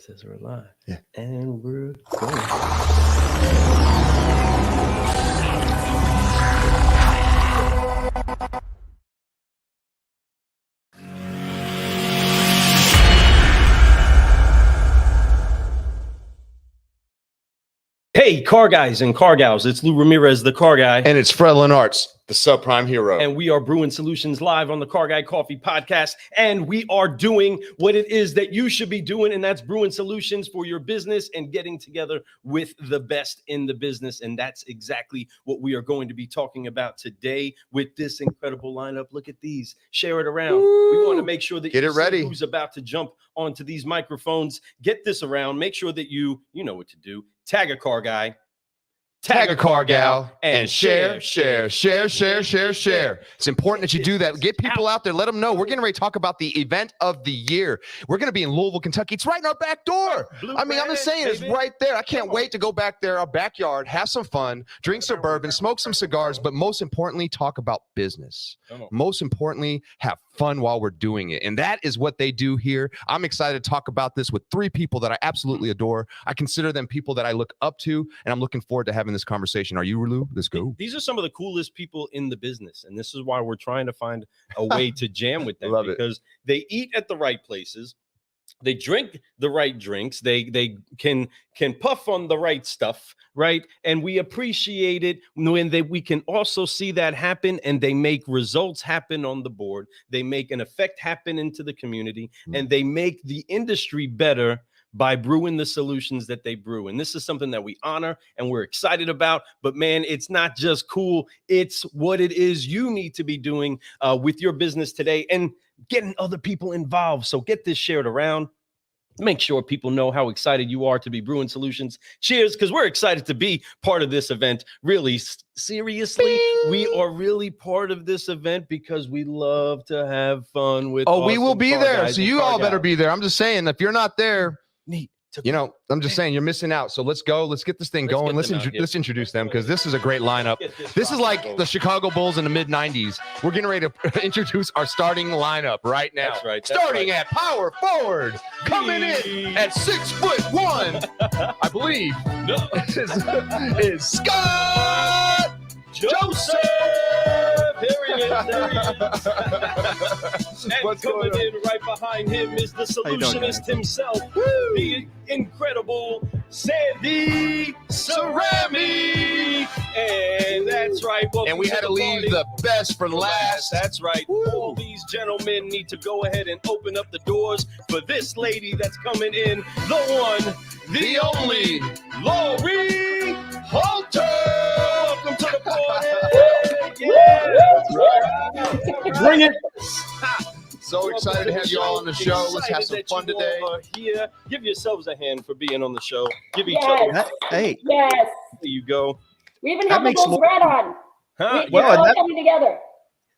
Says we're live. Yeah. And we're going. Hey, car guys and car gals. It's Lou Ramirez, the car guy. And it's Fred Lenartz, the subprime hero. And we are Brewing Solutions live on the Car Guy Coffee podcast. And we are doing what it is that you should be doing. And that's brewing solutions for your business and getting together with the best in the business. And that's exactly what we are going to be talking about today with this incredible lineup. Look at these. Share it around. Woo! We want to make sure that Get you it ready. who's about to jump onto these microphones. Get this around. Make sure that you know what to do. Tag a car guy. Tag a car gal and share. It's important that you do that. Get people out there. Let them know. We're getting ready to talk about the event of the year. We're going to be in Louisville, Kentucky. It's right in our back door. I'm just saying, it's right there. I can't wait to go back there, our backyard, have some fun, drink some bourbon, smoke some cigars, but most importantly, talk about business. Most importantly, have fun while we're doing it. And that is what they do here. I'm excited to talk about this with three people that I absolutely adore. I consider them people that I look up to, and I'm looking forward to having this conversation. Are you, Lou? Let's go. These are some of the coolest people in the business, and this is why we're trying to find a way to jam with them. Love because they eat at the right places, they drink the right drinks, they can puff on the right stuff, right? And we appreciate it when we can also see that happen, and they make results happen on the board. They make an effect happen into the community, and they make the industry better by brewing the solutions that they brew. And this is something that we honor and we're excited about. But man, it's not just cool. It's what it is you need to be doing with your business today and getting other people involved. So get this shared around. Make sure people know how excited you are to be brewing solutions. Cheers, because we're excited to be part of this event. Really, seriously, we are really part of this event because we love to have fun with we will be there. So you all better be be there. I'm just saying, if you're not there, neat. I'm just saying you're missing out. So let's go. Let's get this thing going. Let's introduce them because this is a great lineup. This is like the Chicago Bulls in the mid-90s. We're getting ready to introduce our starting lineup right now. That's right. Starting at power forward, coming in at 6'1", I believe, is Scott Joseph. Here he is. And What's coming going on? in right behind him is the solutionist himself, the incredible Sandy Cerami. And that's right. And we had to leave the best for last. That's right. All these gentlemen need to go ahead and open up the doors for this lady that's coming in, the one, the only, Laurie Halter. Welcome to the party. Yeah. Bring it. So excited to have you all on the show. Let's have some fun today. Here. Give yourselves a hand for being on the show. Give each other. Hey. Yes. There you go. We even have the Bulls red on. Huh? We're all coming together.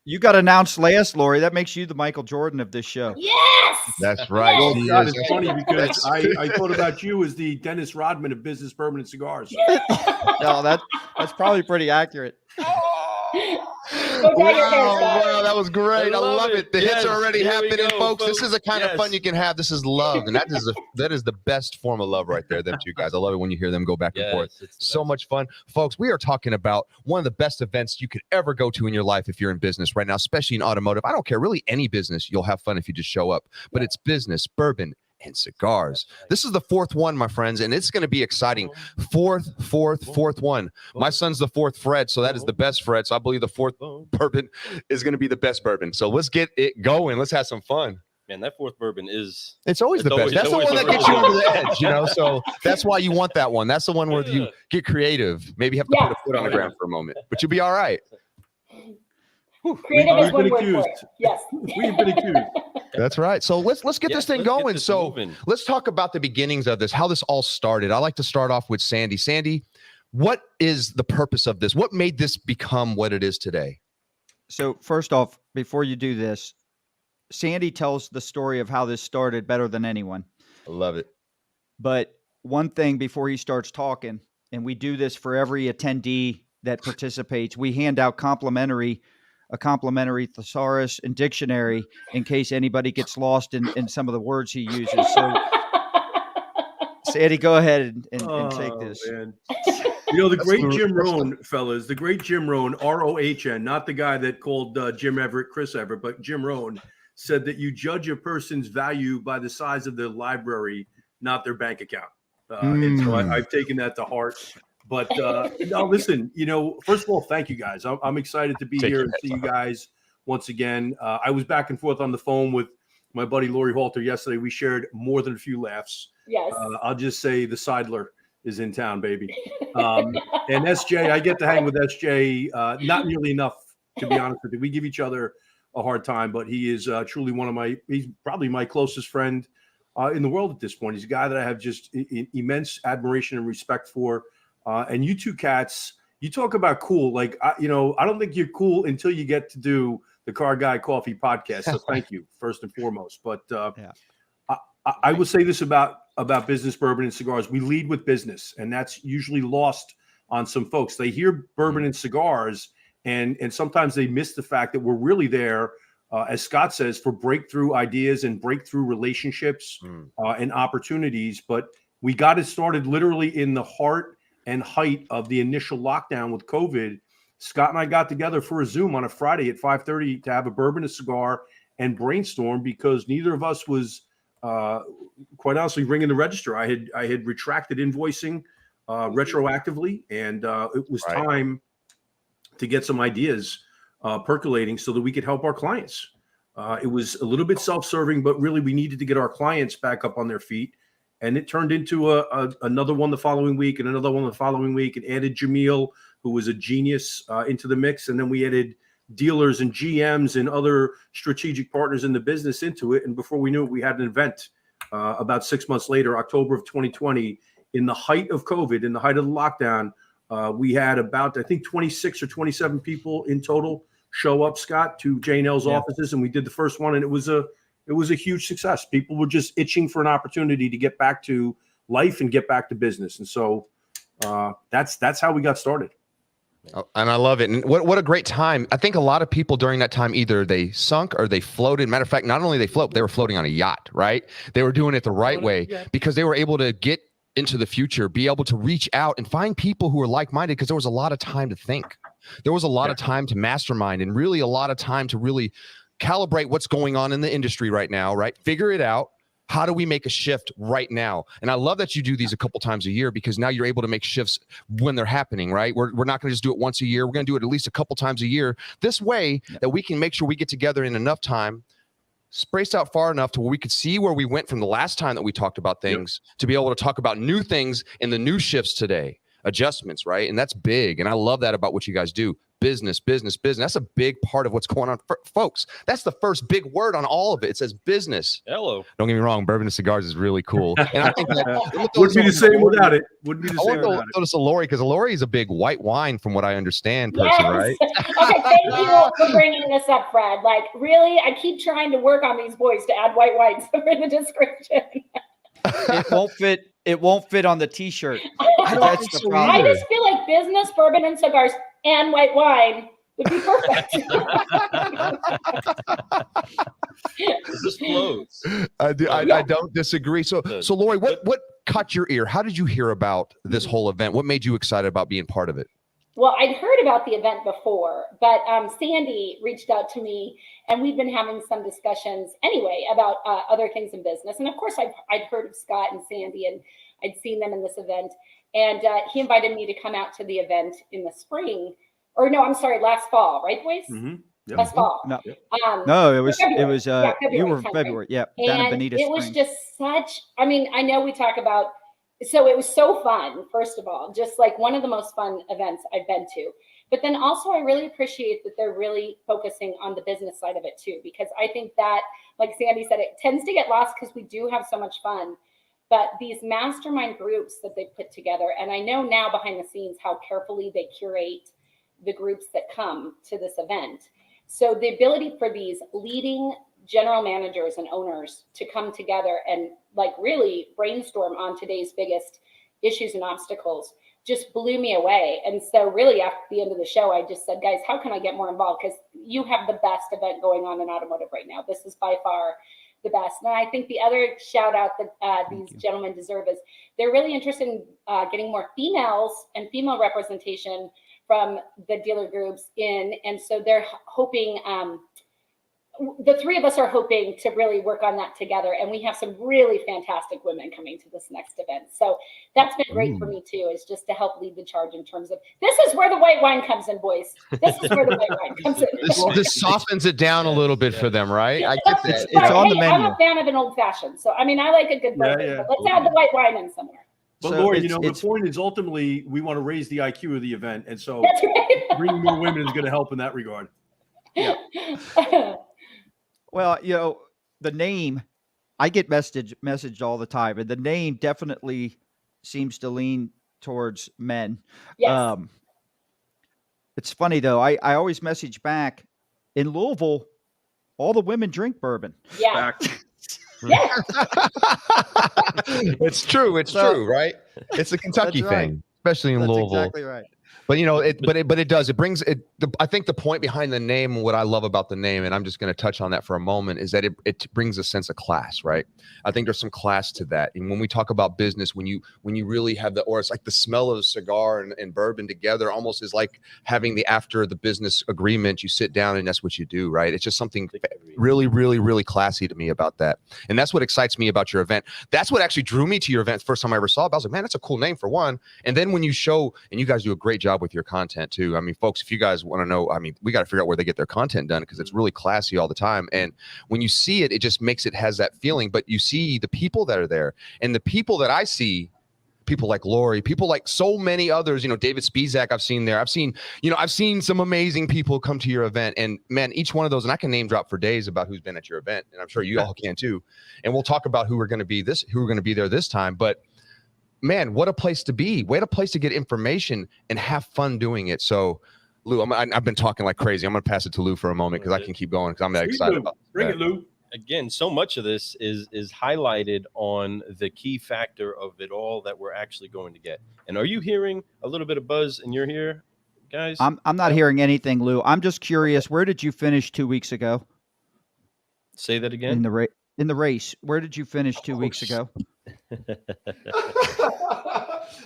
You got announced last, Laurie. That makes you the Michael Jordan of this show. Yes. That's right. Yes. He God, is. it's funny because I thought about you as the Dennis Rodman of business, bourbon, and cigars. No, that's probably pretty accurate. Wow, that was great. I love it. The hits are already Here we happening, go, folks. This is the kind of fun you can have. This is love, and that is the best form of love right there. Them two guys. I love it when you hear them go back and forth. So much fun, folks. We are talking about one of the best events you could ever go to in your life if you're in business right now, especially in automotive. I don't care, really any business. You'll have fun if you just show up. But it's business, bourbon, and cigars. This is the fourth one, my friends, and it's going to be exciting. Fourth one. My son's the fourth Fred, so that is the best Fred. So I believe the fourth bourbon is going to be the best bourbon. So let's get it going. Let's have some fun. Man, that fourth bourbon is... It's always the best. That's the one that gets you over the edge, So that's why you want that one. That's the one where you get creative. Maybe you have to put a foot on the ground for a moment, but you'll be all right. Creative is one word for it. Yes. We've been accused. That's right. So let's get this thing going. Moving. Let's talk about the beginnings of this, how this all started. I like to start off with Sandy. Sandy, what is the purpose of this? What made this become what it is today? So first off, before you do this, Sandy tells the story of how this started better than anyone. I love it. But one thing before he starts talking, and we do this for every attendee that participates, we hand out a complimentary thesaurus and dictionary in case anybody gets lost in some of the words he uses. So Sandy, go ahead and take Oh, this. man. You know, the great Jim Rohn, fellas, the great Jim Rohn, ROHN, not the guy that called Jim Everett Chris Everett, but Jim Rohn said that you judge a person's value by the size of their library, not their bank account. And so I've taken that to heart. But no, listen, you know, first of all, thank you guys. I'm excited to be here and see you guys once again. I was back and forth on the phone with my buddy Laurie Halter yesterday. We shared more than a few laughs. Yes. I'll just say the Seidler is in town, baby. And SJ, I get to hang with SJ not nearly enough, to be honest with you. We give each other a hard time, but he is truly he's probably my closest friend in the world at this point. He's a guy that I have just immense admiration and respect for. And you two cats, you talk about cool. Like, I don't think you're cool until you get to do the Car Guy Coffee podcast. So thank you, first and foremost. But I will say this about business, bourbon, and cigars. We lead with business, and that's usually lost on some folks. They hear bourbon and cigars, and sometimes they miss the fact that we're really there, as Scott says, for breakthrough ideas and breakthrough relationships and opportunities. But we got it started literally in the heart and height of the initial lockdown with COVID. Scott and I got together for a Zoom on a Friday at 5:30 to have a bourbon, a cigar, and brainstorm, because neither of us was quite honestly ringing the register. I had retracted invoicing retroactively, and it was time to get some ideas percolating so that we could help our clients. It was a little bit self-serving, but really we needed to get our clients back up on their feet. And it turned into another one the following week, and another one the following week, and added Jamil, who was a genius, into the mix. And then we added dealers and GMs and other strategic partners in the business into it. And before we knew it, we had an event about 6 months later, October of 2020, in the height of COVID, in the height of the lockdown. We had about, I think, 26 or 27 people in total show up, Scott, to J&L's offices. And we did the first one, and it was a huge success. People were just itching for an opportunity to get back to life and get back to business. And so that's how we got started. Oh, and I love it. And what a great time. I think a lot of people during that time, either they sunk or they floated. Matter of fact, not only they float, they were floating on a yacht, right? They were doing it the right way because they were able to get into the future, be able to reach out and find people who are like-minded, because there was a lot of time to think. There was a lot of time to mastermind, and really a lot of time to really calibrate what's going on in the industry right now, right? Figure it out. How do we make a shift right now? And I love that you do these a couple times a year, because now you're able to make shifts when they're happening, right? We're not going to just do it once a year. We're going to do it at least a couple times a year. This way that we can make sure we get together in enough time, spaced out far enough to where we could see where we went from the last time that we talked about things, to be able to talk about new things in the new shifts today, adjustments, right? And that's big. And I love that about what you guys do. Business. That's a big part of what's going on. Folks, that's the first big word on all of it. It says business. Hello. Don't get me wrong. Bourbon and Cigars is really cool. And I think that wouldn't be the same without it. Wouldn't be the same without it. I want to notice Laurie, because Laurie is a big white wine, from what I understand, person, right? Okay, thank you for bringing this up, Fred. Like, really, I keep trying to work on these boys to add white wines in the description. It won't fit on the T-shirt. That's the problem. I just feel like business, bourbon, and cigars and white wine would be perfect. It just flows. I don't disagree. So Laurie, what caught your ear? How did you hear about this whole event? What made you excited about being part of it? Well, I'd heard about the event before, but Sandy reached out to me, and we've been having some discussions anyway about other things in business. And of course, I'd heard of Scott and Sandy, and I'd seen them in this event. And he invited me to come out to the event in the spring, or no, I'm sorry, last fall, right, boys? Mm-hmm. Yep. Last fall. No, it was February you were timeframe. February, yeah. Down in Bonita it was Springs. just such. I mean, I know we talk about. So it was so fun, first of all, just like one of the most fun events I've been to. But then also I really appreciate that they're really focusing on the business side of it too, because I think that, like Sandy said, it tends to get lost because we do have so much fun. But these mastermind groups that they put together, and I know now behind the scenes how carefully they curate the groups that come to this event. So the ability for these leading general managers and owners to come together and like really brainstorm on today's biggest issues and obstacles just blew me away. And so really after the end of the show, I just said, guys, how can I get more involved? Because you have the best event going on in automotive right now. This is by far the best. And I think the other shout out that these gentlemen deserve is they're really interested in getting more females and female representation from the dealer groups in. And so they're hoping, the three of us are hoping to really work on that together. And we have some really fantastic women coming to this next event. So that's been great for me too, is just to help lead the charge in terms of, this is where the white wine comes in, boys. This is where the white wine comes in. This softens it down a little bit for them, right? I get that. It's on the menu. I'm a fan of an old fashioned. So, I mean, I like a good bourbon, but let's add the white wine in somewhere. But So Laurie, the point is ultimately we want to raise the IQ of the event. And so That's right. bringing more women is going to help in that regard. Yeah. Well, the name, I get messaged all the time, and the name definitely seems to lean towards men. Yes. It's funny though. I always message back, in Louisville, all the women drink bourbon. Yeah. Yeah. It's true. It's true, right? It's a Kentucky That's right. thing, especially in That's Louisville. exactly right. But it does. It brings it. I think the point behind the name, what I love about the name, and I'm just going to touch on that for a moment, is that it brings a sense of class, right? I think there's some class to that. And when we talk about business, when you really have or it's like the smell of a cigar and bourbon together, almost is like having after the business agreement, you sit down and that's what you do, right? It's just something really, really, really classy to me about that. And that's what excites me about your event. That's what actually drew me to your event the first time I ever saw it. I was like, man, that's a cool name for one. And then when you show, and you guys do a great job with your content too. I mean, folks, if you guys want to know, I mean, we got to figure out where they get their content done because it's really classy all the time. And when you see it, it just makes it has that feeling. But you see the people that are there, and the people that I see, people like Laurie, people like so many others, David Spizak, I've seen there. I've seen some amazing people come to your event, and man, each one of those, and I can name drop for days about who's been at your event, and I'm sure you all can too. And we'll talk about who are going to be there this time. But man, what a place to be. What a place to get information and have fun doing it. So, Lou, I've been talking like crazy. I'm going to pass it to Lou for a moment because I can keep going because I'm that excited about it. Bring it, Lou. Again, so much of this is highlighted on the key factor of it all that we're actually going to get. And are you hearing a little bit of buzz in your ear, guys? I'm not hearing anything, Lou. I'm just curious. Where did you finish 2 weeks ago? Say that again. In the race, where did you finish 2 weeks ago?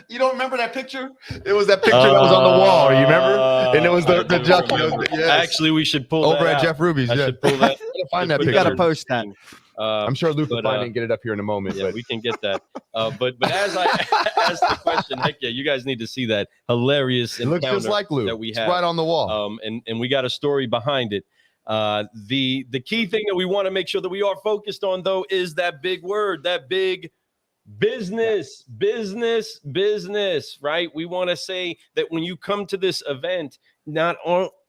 You don't remember that picture? It was that picture that was on the wall. You remember? And it was the jockey. Yes. Actually, we should pull over that at out. Jeff Ruby's. I Yeah, should pull that. find that You picture. got to post that. I'm sure Lou can find it and get it up here in a moment. Yeah, but we can get that. But as I asked the question, heck yeah, you guys need to see that hilarious it looks just like Lou. that we It's have right on the wall. And we got a story behind it. The key thing that we want to make sure that we are focused on, though, is that big word, that big business, right? We want to say that when you come to this event, not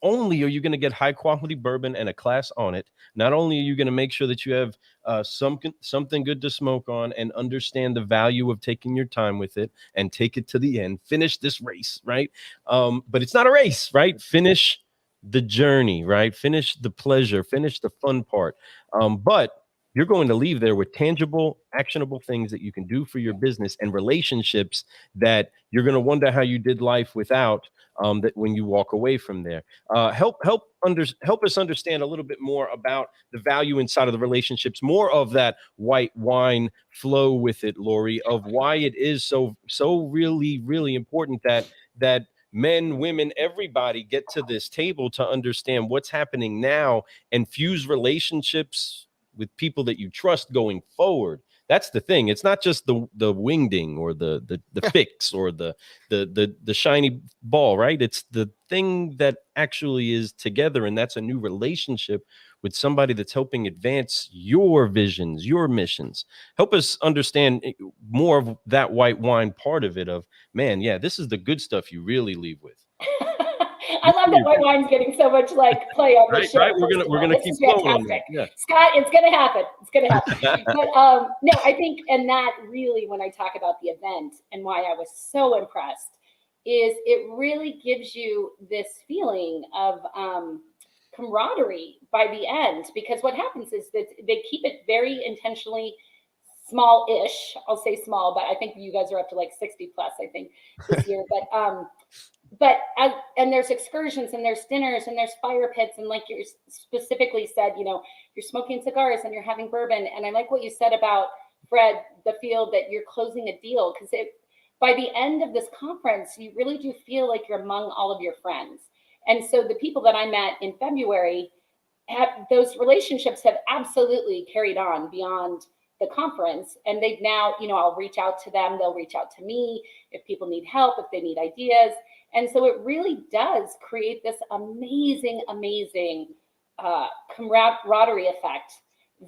only are you going to get high quality bourbon and a class on it, not only are you going to make sure that you have something good to smoke on and understand the value of taking your time with it and take it to the end, finish this race, right? But it's not a race, right? Finish the journey, right? Finish the pleasure, finish the fun part. But you're going to leave there with tangible, actionable things that you can do for your business and relationships that you're going to wonder how you did life without, that when you walk away from there. Help us understand a little bit more about the value inside of the relationships, more of that white wine flow with it, Laurie, of why it is so really, really important that men, women, everybody get to this table to understand what's happening now and fuse relationships with people that you trust going forward. That's the thing. It's not just the wingding or the fix or the shiny ball, right? It's the thing that actually is together, and that's a new relationship with somebody that's helping advance your visions, your missions. Help us understand more of that white wine part of it. Of man, yeah, this is the good stuff you really leave with. I love that white wine's getting so much play on the show. Right, we're gonna keep flowing on that. Yeah. Scott, it's gonna happen. But no, I think, and that really, when I talk about the event and why I was so impressed, is it really gives you this feeling of camaraderie by the end, because what happens is that they keep it very intentionally small-ish. I'll say small, but I think you guys are up to 60 plus, I think, this year. and there's excursions and there's dinners and there's fire pits, and like you specifically said, you know, you're smoking cigars and you're having bourbon. And I like what you said about, Fred, the feel that you're closing a deal, because by the end of this conference, you really do feel like you're among all of your friends. And so the people that I met in February, those relationships have absolutely carried on beyond the conference. And they've now, you know, I'll reach out to them. They'll reach out to me if people need help, if they need ideas. And so it really does create this amazing, amazing camaraderie effect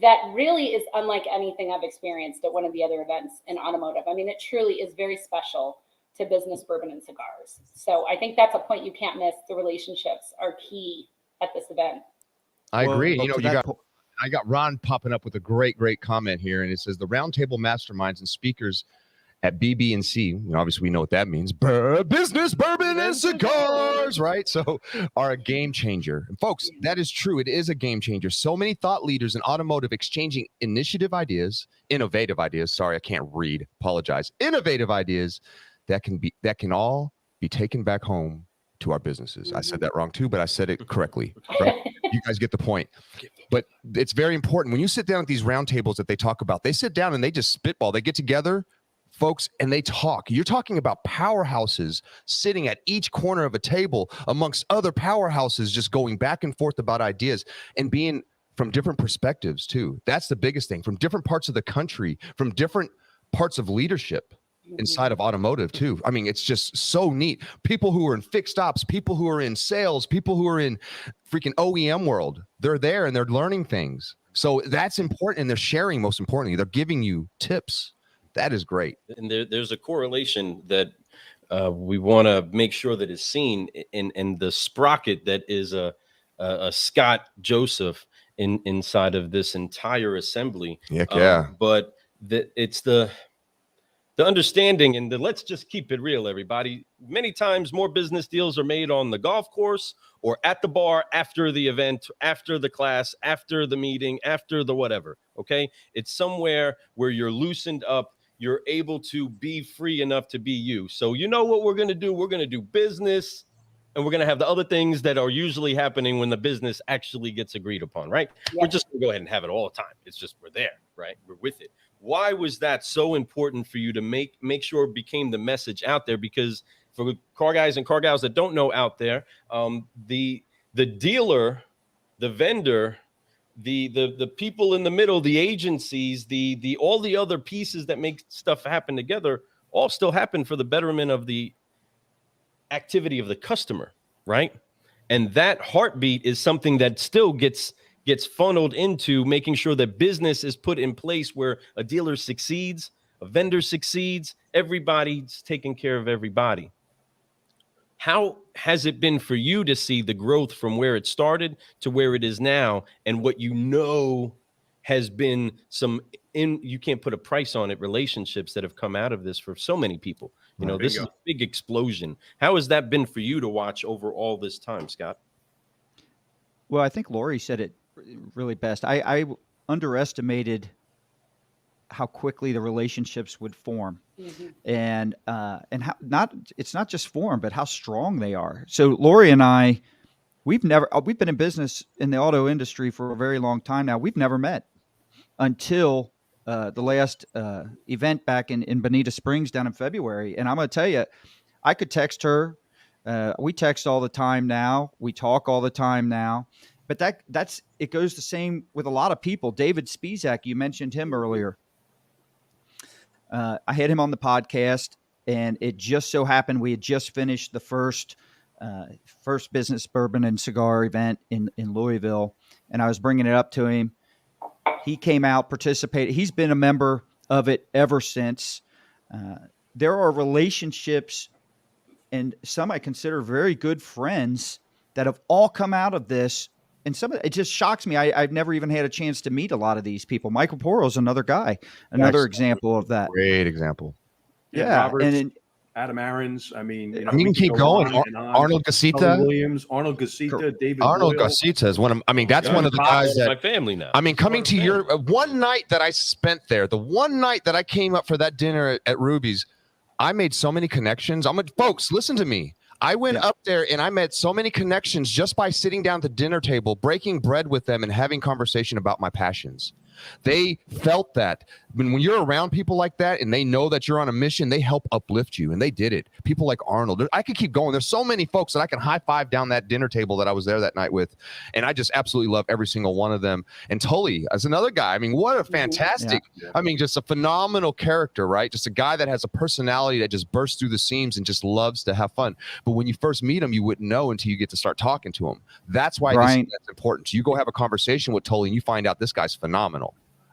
that really is unlike anything I've experienced at one of the other events in automotive. I mean, it truly is very special to business, bourbon, and cigars. So I think that's a point you can't miss. The relationships are key at this event. I agree. You know, I got Ron popping up with a great comment here, and it says the roundtable masterminds and speakers at BB&C, you know, obviously we know what that means, business, bourbon, and cigars, right? So are a game changer. And folks, that is true. It is a game changer. So many thought leaders in automotive exchanging innovative ideas, sorry, I can't read, apologize, innovative ideas that can all be taken back home to our businesses. I said that wrong too, but I said it correctly. Right? You guys get the point. But it's very important. When you sit down at these roundtables that they talk about, they sit down and they just spitball. They get together, folks, and they talk. You're talking about powerhouses sitting at each corner of a table amongst other powerhouses, just going back and forth about ideas and being from different perspectives too. That's the biggest thing, from different parts of the country, from different parts of leadership inside of automotive too. I mean, it's just so neat. People who are in fixed ops, people who are in sales, people who are in freaking OEM world, they're there and they're learning things. So that's important. And they're sharing, most importantly, they're giving you tips. That is great. And there's a correlation that we want to make sure that is seen in the sprocket that is a Scott Joseph inside of this entire assembly. Yeah. But it's the understanding, and let's just keep it real, everybody. Many times more business deals are made on the golf course or at the bar after the event, after the class, after the meeting, after the whatever. Okay. It's somewhere where you're loosened up. You're able to be free enough to be you. So you know what we're going to do? We're going to do business, and we're going to have the other things that are usually happening when the business actually gets agreed upon, right? Yeah. We're just going to go ahead and have it all the time. It's just, we're there, right? We're with it. Why was that so important for you to make sure it became the message out there? Because for car guys and car gals that don't know out there, the dealer, the vendor, the people in the middle, the agencies, the all the other pieces that make stuff happen together, all still happen for the betterment of the activity of the customer, right? And that heartbeat is something that still gets funneled into making sure that business is put in place where a dealer succeeds, a vendor succeeds, everybody's taking care of everybody. How has it been for you to see the growth from where it started to where it is now, and what you know has been you can't put a price on it, relationships that have come out of this for so many people? You know, this is a big explosion. How has that been for you to watch over all this time, Scott? Well, I think Laurie said it really best. I underestimated how quickly the relationships would form, and how it's not just form, but how strong they are. So Laurie and I, we've been in business in the auto industry for a very long time now. We've never met until the last event back in Bonita Springs down in February. And I'm going to tell you, I could text her. We text all the time now. We talk all the time now. But it goes the same with a lot of people. David Spizak, you mentioned him earlier. I had him on the podcast, and it just so happened we had just finished the first business bourbon and cigar event in Louisville, and I was bringing it up to him. He came out, participated. He's been a member of it ever since. There are relationships, and some I consider very good friends, that have all come out of this. And it just shocks me. I've never even had a chance to meet a lot of these people. Michael Poro's another guy, another example of that. Great example. Yeah. Roberts, and Adam Aarons. I mean, you can keep going. Arnold Gassita, Williams, Arnold Gassita, David. Arnold Gassita is one of. That's one of the guys that my family now. I mean, coming to your one night that I spent there, the one night that I came up for that dinner at Ruby's, I made so many connections. Folks, listen to me. I went up there and I met so many connections just by sitting down at the dinner table, breaking bread with them and having conversation about my passions. They felt that when you're around people like that and they know that you're on a mission, they help uplift you. And they did it. People like Arnold. I could keep going. There's so many folks that I can high five down that dinner table that I was there that night with. And I just absolutely love every single one of them. And Tully as another guy. I mean, what a fantastic, I mean, just a phenomenal character, right? Just a guy that has a personality that just bursts through the seams and just loves to have fun. But when you first meet him, you wouldn't know until you get to start talking to him. That's why that's important. You go have a conversation with Tully and you find out this guy's phenomenal.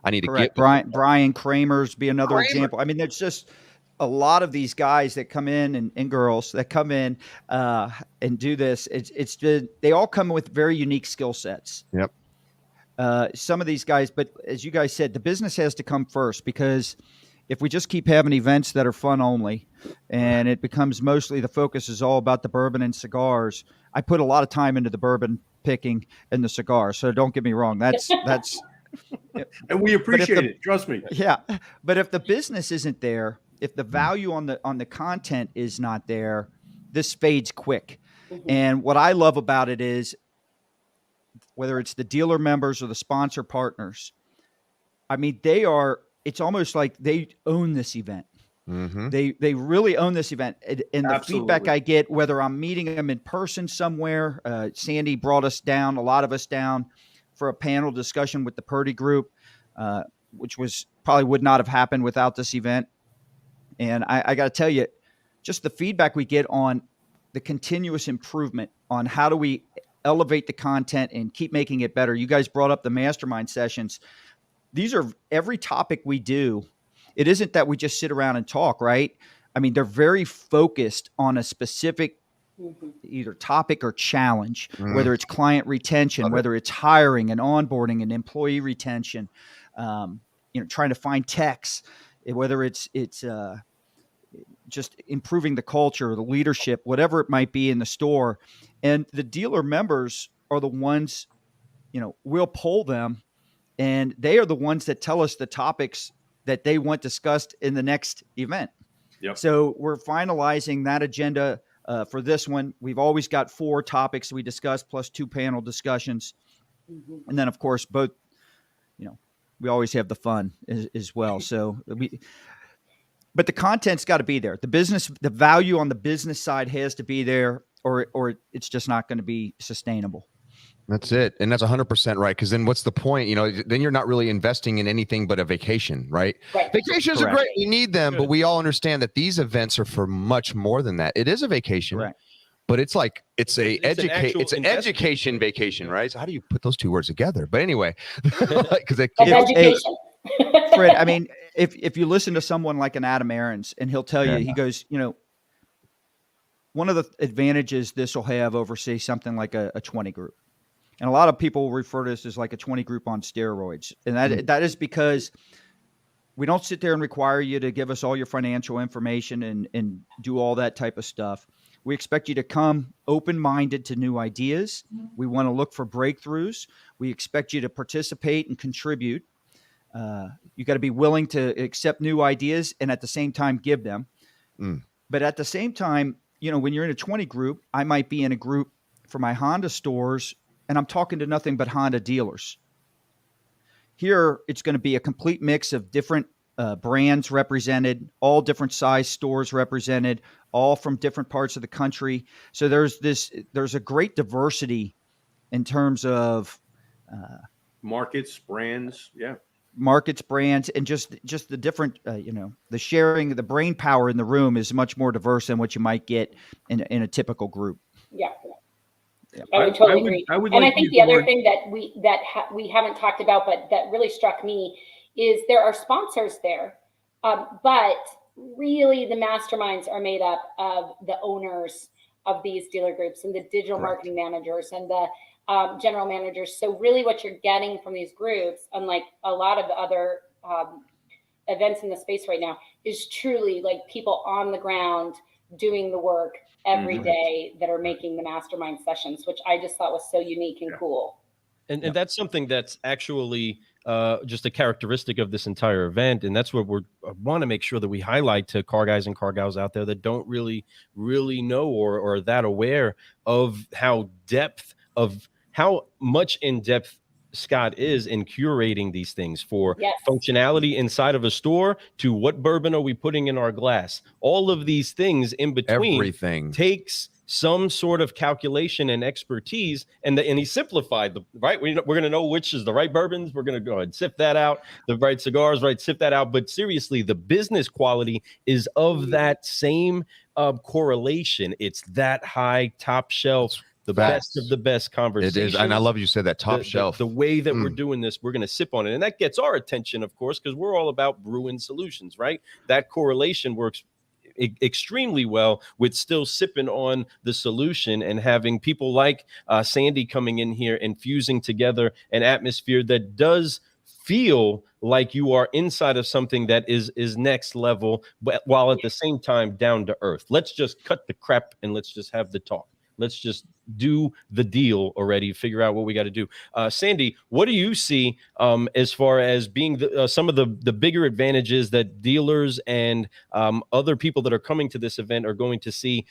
I need to get Brian Kramer's be another example. I mean, there's just a lot of these guys that come in and girls that come in and do this. It's just, they all come with very unique skill sets. Yep. Some of these guys, but as you guys said, the business has to come first, because if we just keep having events that are fun only and it becomes mostly the focus is all about the bourbon and cigars. I put a lot of time into the bourbon picking and the cigars. So don't get me wrong. That's and we appreciate it. Trust me. Yeah. But if the business isn't there, if the value on the content is not there, this fades quick. And what I love about it is, whether it's the dealer members or the sponsor partners, I mean, it's almost like they own this event. They really own this event. And the feedback I get, whether I'm meeting them in person somewhere, Sandy brought us down, a lot of us down, for a panel discussion with the Purdy group, which probably would not have happened without this event. And I got to tell you, just the feedback we get on the continuous improvement on how do we elevate the content and keep making it better. You guys brought up the mastermind sessions. These are every topic we do. It isn't that we just sit around and talk, right? I mean, they're very focused on a specific either topic or challenge, whether it's client retention, whether it's hiring and onboarding and employee retention, trying to find techs, whether it's just improving the culture, the leadership, whatever it might be in the store. And the dealer members are the ones, we'll poll them, and they are the ones that tell us the topics that they want discussed in the next event. Yep. So we're finalizing that agenda. For this one, we've always got 4 topics we discuss plus 2 panel discussions. And then, of course, both, we always have the fun as well. So but the content's got to be there. The value on the business side has to be there, or it's just not going to be sustainable. That's it. And that's 100% right. Because then what's the point? Then you're not really investing in anything but a vacation, right? Vacations are great. We need them, but we all understand that these events are for much more than that. It is a vacation, but it's like, it's an education vacation, right? So how do you put those 2 words together? But anyway, because education. Fred, I mean, if you listen to someone like an Adam Aarons, and he'll tell you, he goes, one of the advantages this will have over, say, something like a 20 group. And a lot of people refer to this as like a 20 group on steroids. And that is because we don't sit there and require you to give us all your financial information and do all that type of stuff. We expect you to come open-minded to new ideas. We want to look for breakthroughs. We expect you to participate and contribute. You got to be willing to accept new ideas and at the same time give them. But at the same time, when you're in a 20 group, I might be in a group for my Honda stores, and I'm talking to nothing but Honda dealers. Here, it's going to be a complete mix of different brands represented, all different size stores represented, all from different parts of the country. So there's a great diversity in terms of markets, brands, markets, brands, and just the different, the sharing, the brain power in the room is much more diverse than what you might get in a typical group. Yeah. I would totally agree. I think the other thing that we haven't talked about, but that really struck me, is there are sponsors there, but really the masterminds are made up of the owners of these dealer groups and the digital marketing managers and the general managers. So really what you're getting from these groups, unlike a lot of other events in the space right now, is truly like people on the ground doing the work every day that are making the mastermind sessions, which I just thought was so unique and cool. And that's something that's actually just a characteristic of this entire event. And that's what I want to make sure that we highlight to car guys and car gals out there that don't really know or are that aware of how much in depth Scott is in curating these things for functionality inside of a store to what bourbon are we putting in our glass. All of these things in between everything takes some sort of calculation and expertise, and he simplified the right. We're going to know which is the right bourbons. We're going to go ahead and sift that out. The right cigars, right? Sift that out. But seriously, the business quality is of that same correlation. It's that high, top shelf. The best of the best conversation. It is, and I love you said that top shelf. The way that we're doing this, we're going to sip on it, and that gets our attention, of course, because we're all about brewing solutions, right? That correlation works extremely well with still sipping on the solution and having people like Sandy coming in here, infusing together an atmosphere that does feel like you are inside of something that is next level, but while at the same time down to earth. Let's just cut the crap and let's just have the talk. Let's just do the deal already, figure out what we got to do. Sandy, what do you see as far as being some of the bigger advantages that dealers and other people that are coming to this event are going to see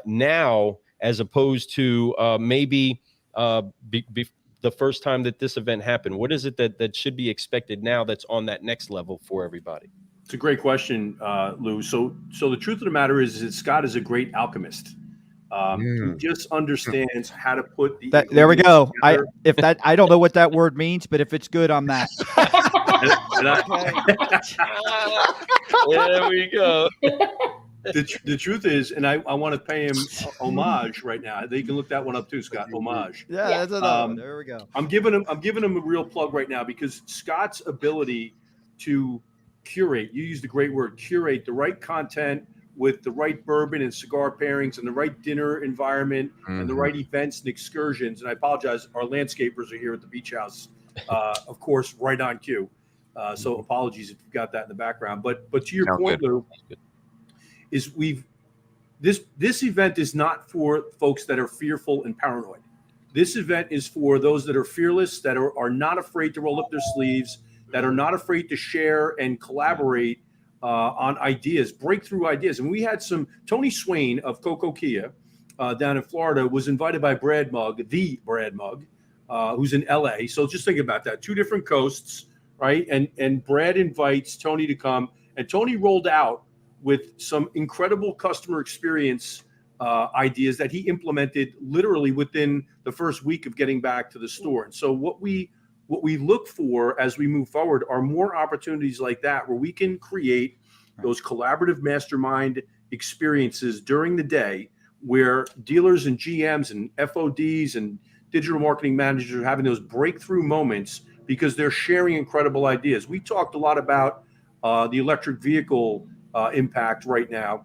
now, as opposed to maybe the first time that this event happened? What is it that should be expected now that's on that next level for everybody? It's a great question, Lou. So the truth of the matter is that Scott is a great alchemist. He just understands how to put the. There we go. Together. I don't know what that word means, but if it's good, I'm that. There we go. The truth is, and I want to pay him homage right now. They can look that one up too, Scott. Homage. Yeah, that's another one. There we go. I'm giving him a real plug right now because Scott's ability to curate. You used the great word, curate the right content with the right bourbon and cigar pairings and the right dinner environment and the right events and excursions. And I apologize, our landscapers are here at the beach house, of course, right on cue. So apologies if you got that in the background. But to your point, Lou, is this event is not for folks that are fearful and paranoid. This event is for those that are fearless, that are not afraid to roll up their sleeves, that are not afraid to share and collaborate on ideas, breakthrough ideas. And we had Tony Swain of Coco Kia down in Florida was invited by Brad Mugg, who's in LA. So just think about that. 2 different coasts, right? And Brad invites Tony to come, and Tony rolled out with some incredible customer experience ideas that he implemented literally within the first week of getting back to the store. And so what we look for as we move forward are more opportunities like that, where we can create those collaborative mastermind experiences during the day where dealers and GMs and FODs and digital marketing managers are having those breakthrough moments because they're sharing incredible ideas. We talked a lot about the electric vehicle impact right now.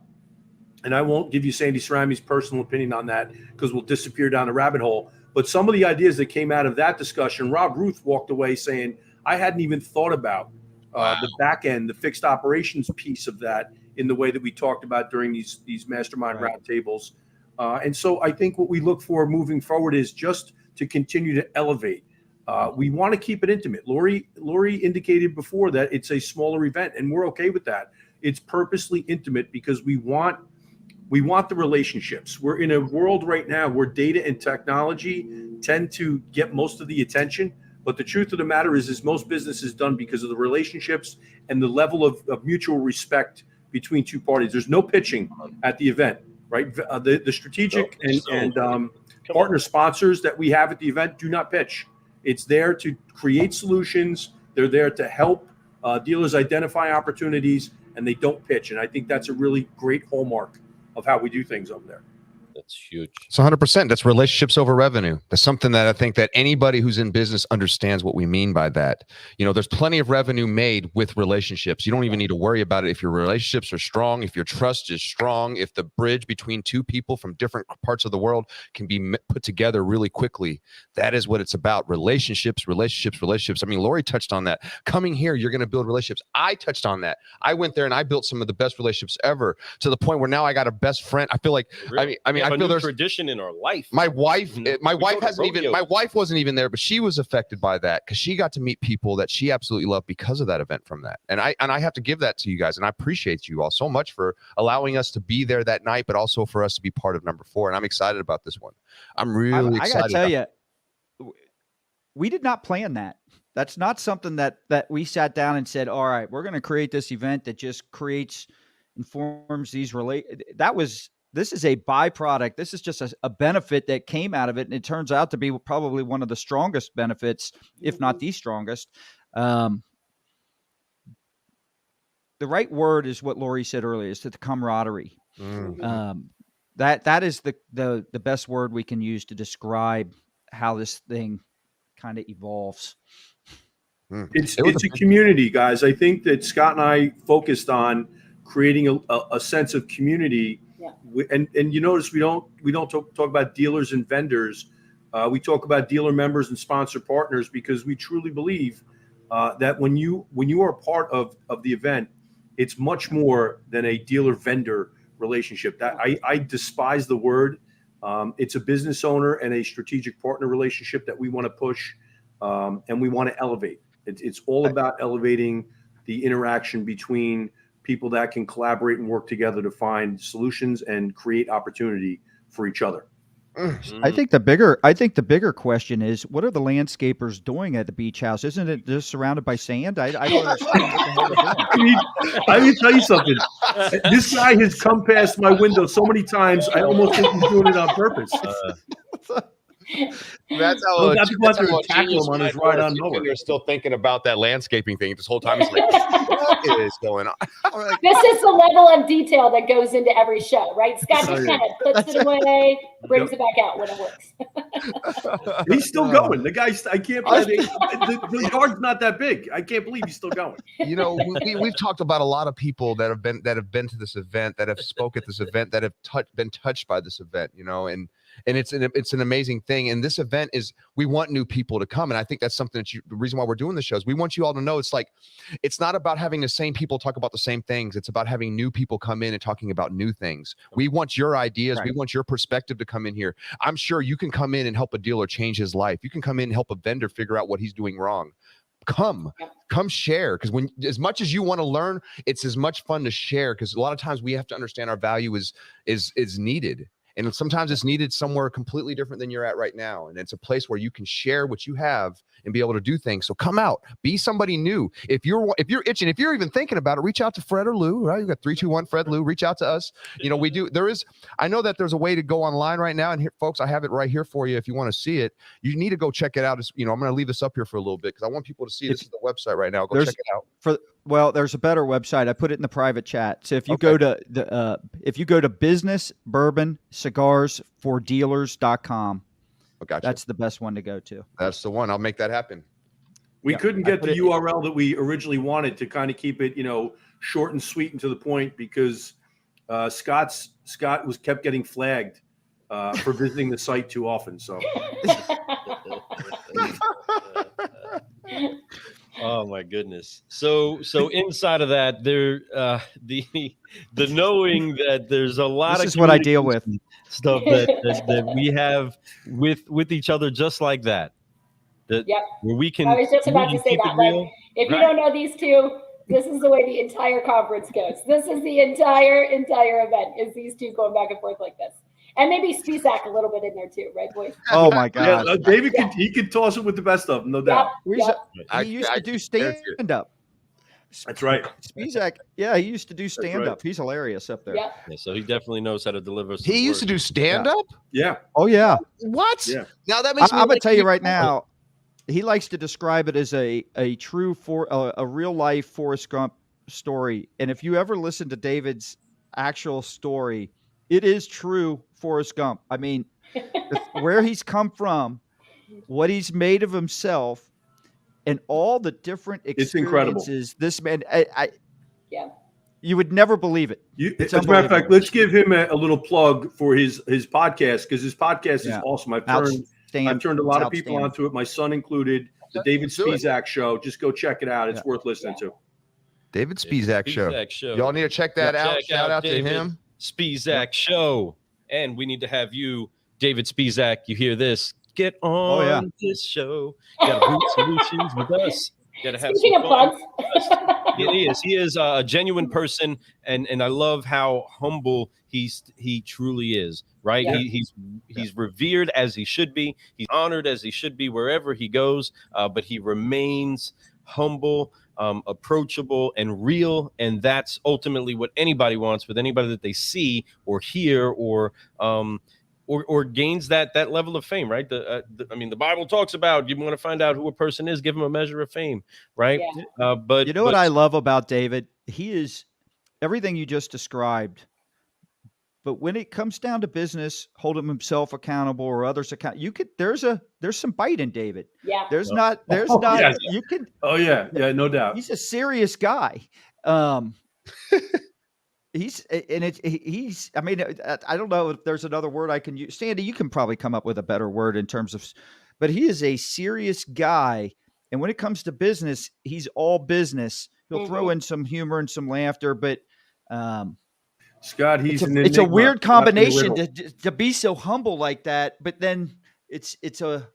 And I won't give you Sandy Cerami's personal opinion on that because we'll disappear down a rabbit hole. But some of the ideas that came out of that discussion, Rob Ruth walked away saying, I hadn't even thought about the back end, the fixed operations piece of that in the way that we talked about during these mastermind roundtables. And so I think what we look for moving forward is just to continue to elevate. We want to keep it intimate. Laurie indicated before that it's a smaller event, and we're okay with that. It's purposely intimate because we want the relationships. We're in a world right now where data and technology tend to get most of the attention. But the truth of the matter is most business is done because of the relationships and the level of mutual respect between 2 parties. There's no pitching at the event, right? The strategic and partner sponsors that we have at the event do not pitch. It's there to create solutions. They're there to help dealers identify opportunities, and they don't pitch. And I think that's a really great hallmark of how we do things over there. That's huge. It's 100%. That's relationships over revenue. That's something that I think that anybody who's in business understands what we mean by that. You know, there's plenty of revenue made with relationships. You don't even need to worry about it if your relationships are strong, if your trust is strong, if the bridge between 2 people from different parts of the world can be put together really quickly. That is what it's about. Relationships. I mean, Laurie touched on that. Coming here, you're going to build relationships. I touched on that. I went there and I built some of the best relationships ever, to the point where now I got a best friend. I feel like, really? I mean, have I a feel new there's tradition in our life. my wife. Mhm. My We wife go to hasn't even. rodeo. My wife wasn't even there, but she was affected by that because she got to meet people that she absolutely loved because of that event from that. And I have to give that to you guys, and I appreciate you all so much for allowing us to be there that night, but also for us to be part of number 4. And I'm excited about this one. I'm really I excited. gotta tell you, we did not plan that. That's not something that we sat down and said, all right, we're going to create this event that just informs these this is a byproduct. This is just a benefit that came out of it. And it turns out to be probably one of the strongest benefits, if not the strongest. The right word is what Laurie said earlier, is to the camaraderie. That is the best word we can use to describe how this thing kind of evolves. It's a community, guys. I think that Scott and I focused on creating a sense of community. Yeah. And you notice we don't talk about dealers and vendors. We talk about dealer members and sponsor partners because we truly believe that when you are a part of the event, it's much more than a dealer vendor relationship. That I despise the word. It's a business owner and a strategic partner relationship that we want to push and we want to elevate. It's all about elevating the interaction between people that can collaborate and work together to find solutions and create opportunity for each other. I think the bigger question is, what are the landscapers doing at the beach house? Isn't it just surrounded by sand? I don't understand what the hell they're doing. I need to tell you something. This guy has come past my window so many times. I almost think he's doing it on purpose. That's how. Well, that's what they're tackling him on his ride on nowhere. They're still thinking about that landscaping thing this whole time. He's like, what is going on? Like, This is the level of detail that goes into every show, right? Scott just kind of puts it away, brings it back out when it works. He's still going. The guy's, I can't believe the yard's not that big. I can't believe he's still going. You know, we've talked about a lot of people that have been to this event, that have spoke at this event, that have been touched by this event, you know, and it's an amazing thing. And this event is, we want new people to come. And I think that's something that the reason why we're doing the shows, we want you all to know, it's not about having the same people talk about the same things. It's about having new people come in and talking about new things. We want your ideas. Right. We want your perspective to come in here. I'm sure you can come in and help a dealer change his life. You can come in and help a vendor figure out what he's doing wrong. Come share, because when, as much as you want to learn, it's as much fun to share, because a lot of times we have to understand our value is needed. And sometimes it's needed somewhere completely different than you're at right now. And it's a place where you can share what you have and be able to do things. So come out, be somebody new. If you're itching, if you're even thinking about it, reach out to Fred or Lou, right? You got 321 Fred Lou, reach out to us. You know, I know that there's a way to go online right now. And here, folks, I have it right here for you. If you want to see it, you need to go check it out. You know, I'm going to leave this up here for a little bit because I want people to see this is the website right now. Go check it out. Well, there's a better website. I put it in the private chat. So if you go to Business Bourbon Cigars for Dealers.com, that's the best one to go to. That's the one. I'll make that happen. We couldn't get the URL that we originally wanted to kind of keep it, you know, short and sweet and to the point, because Scott kept getting flagged for visiting the site too often. So. Oh my goodness! So inside of that, there the knowing that there's a lot this of is what I deal with stuff that we have with each other, just like that. Where we can. I was just about to say that. Like, if you don't know these two, this is the way the entire conference goes. This is the entire event. Is these two going back and forth like this? And maybe Spizak a little bit in there too, right, boys? Oh my God! Yeah, David could toss it with the best of them, no doubt. He used to do stand up. That's right. Spizak, he used to do stand up. He's hilarious up there. Yeah, so he definitely knows how to deliver. He used to do stand up. Yeah. Oh yeah. What? Yeah. Now that makes me. I'm gonna tell you right now. He likes to describe it as a real life Forrest Gump story. And if you ever listen to David's actual story, it is true Forrest Gump. I mean, where he's come from, what he's made of himself, and all the different experiences this man, you would never believe it. As a matter of fact, let's give him a little plug for his podcast, because his podcast is awesome. I've turned a lot of people onto it, my son included. The David Spizak Show. Just go check it out. It's worth listening to. David Spizak Show. Y'all need to check that out. Shout out to him. Spizak Show. And we need to have you, David Spizak. You hear this? Get on this show. You got to boot solutions with us. You got to have Speaking of plugs. He is a genuine person, and I love how humble he truly is. Right? Yeah. He's revered as he should be. He's honored as he should be wherever he goes. But he remains humble, approachable, and real, and that's ultimately what anybody wants with anybody that they see or hear or gains that level of fame, right? I mean, the Bible talks about you want to find out who a person is, give him a measure of fame, right? Yeah. But you know what I love about David? He is everything you just described. But when it comes down to business, holding himself accountable or others accountable, there's some bite in David. Yeah. There's Oh, not yes. you can. Oh yeah, no doubt. He's a serious guy. He's I mean, I don't know if there's another word I can use. Sandy, you can probably come up with a better word in terms of, but he is a serious guy. And when it comes to business, he's all business. He'll throw in some humor and some laughter, but Scott, it's a weird combination to be so humble like that. But then it's a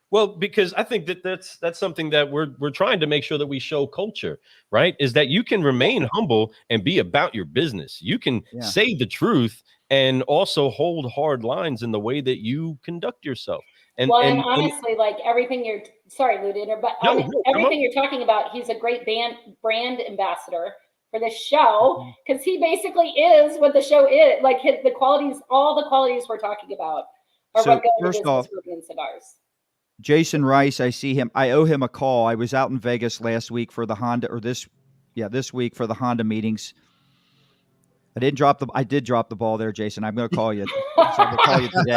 well, because I think that's something that we're trying to make sure that we show culture, right? Is that you can remain humble and be about your business. You can say the truth and also hold hard lines in the way that you conduct yourself. And honestly, like everything sorry, Lou, but everything you're talking about, he's a great brand ambassador for this show because he basically is what the show is. Like all the qualities we're talking about are what go into Bourbon and Cigars. Jason Rice, I see him. I owe him a call. I was out in Vegas last week for the Honda, this week for the Honda meetings. I did drop the ball there, Jason. I'm going to call you. I'm going to call you today.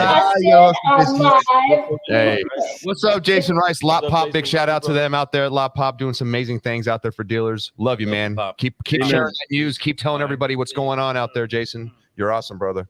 Hey, what's up, Jason Rice? Lot Pop, big shout out to them out there at Lot Pop, doing some amazing things out there for dealers. Love you, man. Keep sharing that news. Keep telling everybody what's going on out there, Jason. You're awesome, brother.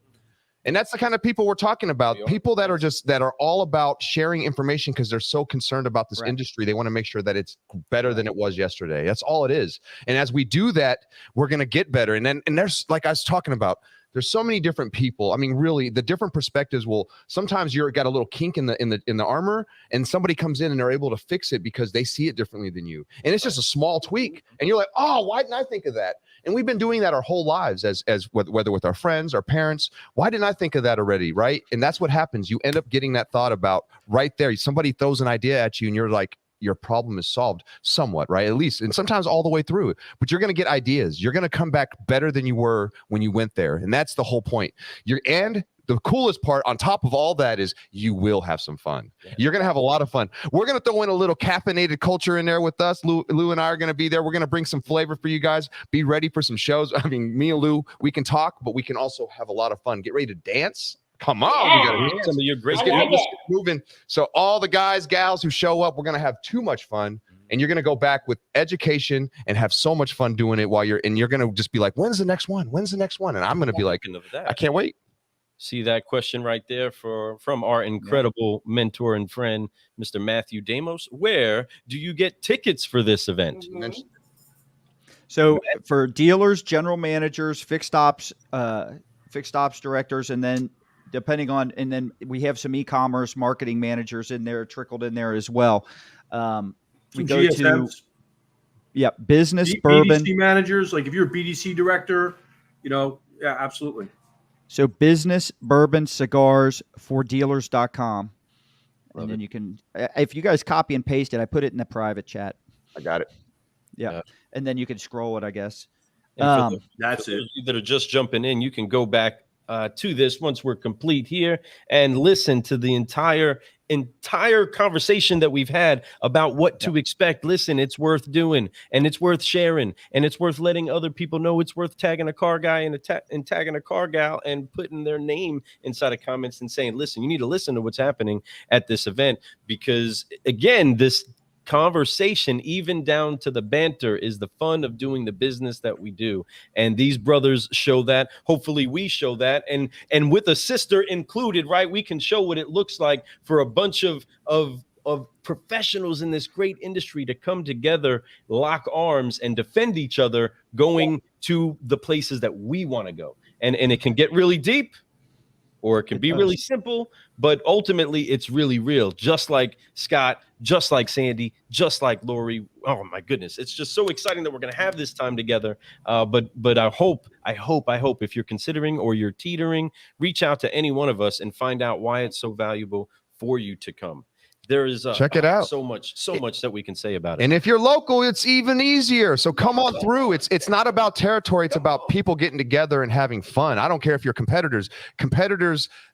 And that's the kind of people we're talking about. People that are all about sharing information because they're so concerned about this industry. They want to make sure that it's better than it was yesterday. That's all it is. And as we do that, we're going to get better. And there's, like I was talking about, there's so many different people. I mean, really, the different perspectives will sometimes you're got a little kink in the armor, and somebody comes in and they're able to fix it because they see it differently than you. And it's just a small tweak, and you're like, oh, why didn't I think of that? And we've been doing that our whole lives as whether with our friends, our parents. Why didn't I think of that already? Right. And that's what happens. You end up getting that thought about right there. Somebody throws an idea at you and you're like, your problem is solved somewhat, right? At least, and sometimes all the way through, but you're going to get ideas. You're going to come back better than you were when you went there. And that's the whole point. And the coolest part on top of all that is you will have some fun. You're going to have a lot of fun. We're going to throw in a little caffeinated culture in there with us. Lou and I are going to be there. We're going to bring some flavor for you guys. Be ready for some shows. I mean, me and Lou, we can talk, but we can also have a lot of fun. Get ready to dance. Come on, we got to some of your great let's get moving. So all the guys, gals who show up, we're going to have too much fun. And you're going to go back with education and have so much fun doing it you're going to just be like, when's the next one? When's the next one? And I'm going to be like, I can't wait. See that question right there from our incredible mentor and friend, Mr. Matthew Damos. Where do you get tickets for this event? So for dealers, general managers, fixed ops directors, and then and then we have some e-commerce marketing managers in there, trickled in there as well. We go GSMs. to business bourbon BDC managers. Like if you're a BDC director, absolutely. So business bourbon cigars for dealers.com. And then you can, if you guys copy and paste it, I put it in the private chat. I got it. Yeah. And then you can scroll it, I guess. That's it. That are just jumping in, you can go back to this once we're complete here and listen to the entire conversation that we've had about what to expect. Listen, it's worth doing, and it's worth sharing, and it's worth letting other people know. It's worth tagging a car guy and tagging a car gal and putting their name inside of comments and saying, listen, you need to listen to what's happening at this event, because again, this conversation, even down to the banter, is the fun of doing the business that we do. And these brothers show that. Hopefully we show that, and with a sister included, right? We can show what it looks like for a bunch of professionals in this great industry to come together, lock arms, and defend each other, going to the places that we want to go. And it can get really deep, or it can be really simple, but ultimately it's really real. Just like Scott, just like Sandy, just like Laurie. Oh my goodness. It's just so exciting that we're going to have this time together. But I hope if you're considering or you're teetering, reach out to any one of us and find out why it's so valuable for you to come. There is check it out. So much that we can say about it. And if you're local, it's even easier. So come on through. It's not about territory. It's about people getting together and having fun. I don't care if you're competitors.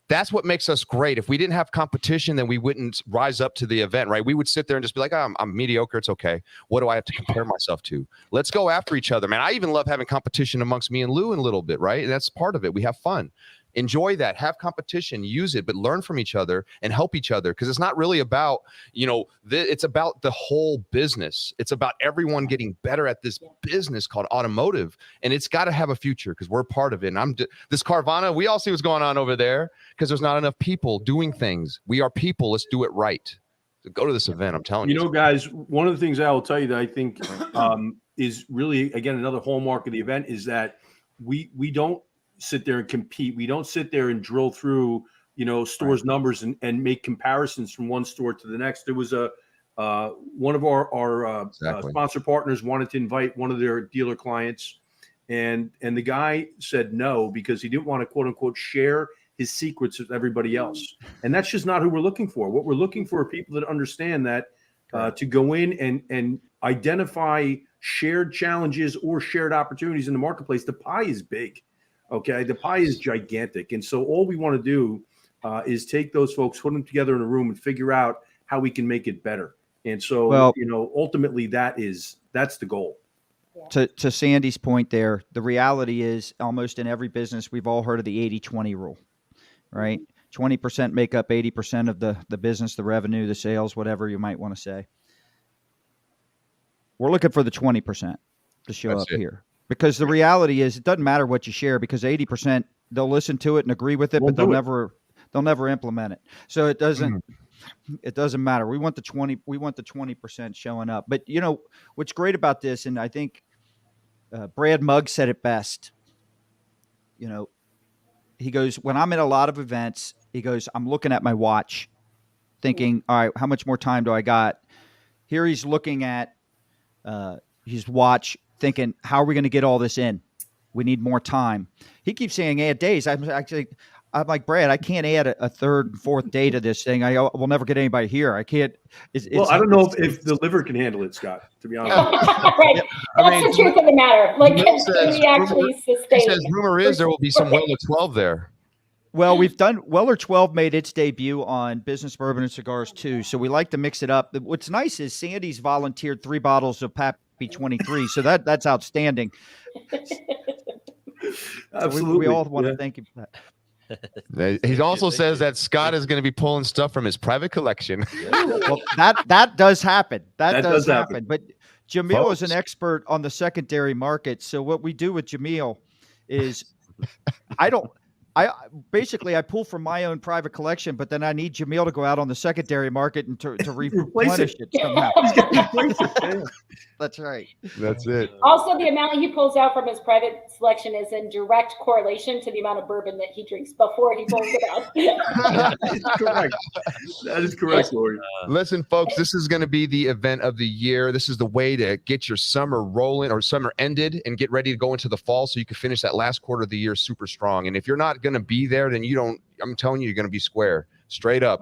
That's what makes us great. If we didn't have competition, then we wouldn't rise up to the event, right? We would sit there and just be like, oh, I'm mediocre. It's okay. What do I have to compare myself to? Let's go after each other, man. I even love having competition amongst me and Lou in a little bit, right? And that's part of it. We have fun. Enjoy that, have competition, use it, but learn from each other and help each other. Because it's not really about, it's about the whole business. It's about everyone getting better at this business called automotive. And it's got to have a future because we're part of it. And this Carvana, we all see what's going on over there because there's not enough people doing things. We are people. Let's do it right. So go to this event. I'm telling you. You know, guys, one of the things I will tell you that I think is really, again, another hallmark of the event is that we don't sit there and compete. We don't sit there and drill through, stores' numbers and make comparisons from one store to the next. There was one of our sponsor partners wanted to invite one of their dealer clients, and the guy said no because he didn't want to quote unquote share his secrets with everybody else. And that's just not who we're looking for. What we're looking for are people that understand that to go in and identify shared challenges or shared opportunities in the marketplace. The pie is big. Okay, the pie is gigantic. And so all we want to do is take those folks, put them together in a room and figure out how we can make it better. And so, ultimately that's the goal. To Sandy's point there, the reality is almost in every business, we've all heard of the 80-20 rule, right? 20% make up 80% of the business, the revenue, the sales, whatever you might want to say. We're looking for the 20% to show up here. Because the reality is, it doesn't matter what you share because 80% they'll listen to it and agree with it, but they'll never implement it. So it doesn't matter. We want the 20% showing up. But what's great about this, and I think Brad Mugg said it best. He goes, when I'm in a lot of events, he goes, I'm looking at my watch, thinking, all right, how much more time do I got? Here he's looking at his watch, thinking, how are we going to get all this in? We need more time. He keeps saying add days. I'm like, Brad, I can't add a third and fourth day to this thing. I will never get anybody here. I can't. I don't know if the liver can handle it, Scott, to be honest. Right. That's the truth of the matter. Like, can we actually sustain? He says, rumor is there will be some Weller 12 there. Well, Weller 12 made its debut on Business Bourbon and Cigars too. So we like to mix it up. What's nice is Sandy's volunteered 3 bottles of Pappy 23. So that's outstanding. Absolutely. So we all want to thank you for that. He also says that Scott is going to be pulling stuff from his private collection. Well, that does happen. That does happen. But Jamil is an expert on the secondary market. So what we do with Jamil is I pull from my own private collection, but then I need Jamil to go out on the secondary market and to replenish it somehow. That's right. That's it. Also, the amount he pulls out from his private selection is in direct correlation to the amount of bourbon that he drinks before he pulls it out. That is correct. That is correct, Laurie. Listen, folks, this is going to be the event of the year. This is the way to get your summer rolling or summer ended and get ready to go into the fall so you can finish that last quarter of the year super strong. And if you're not going to be there, then I'm telling you, you're going to be square. Straight up,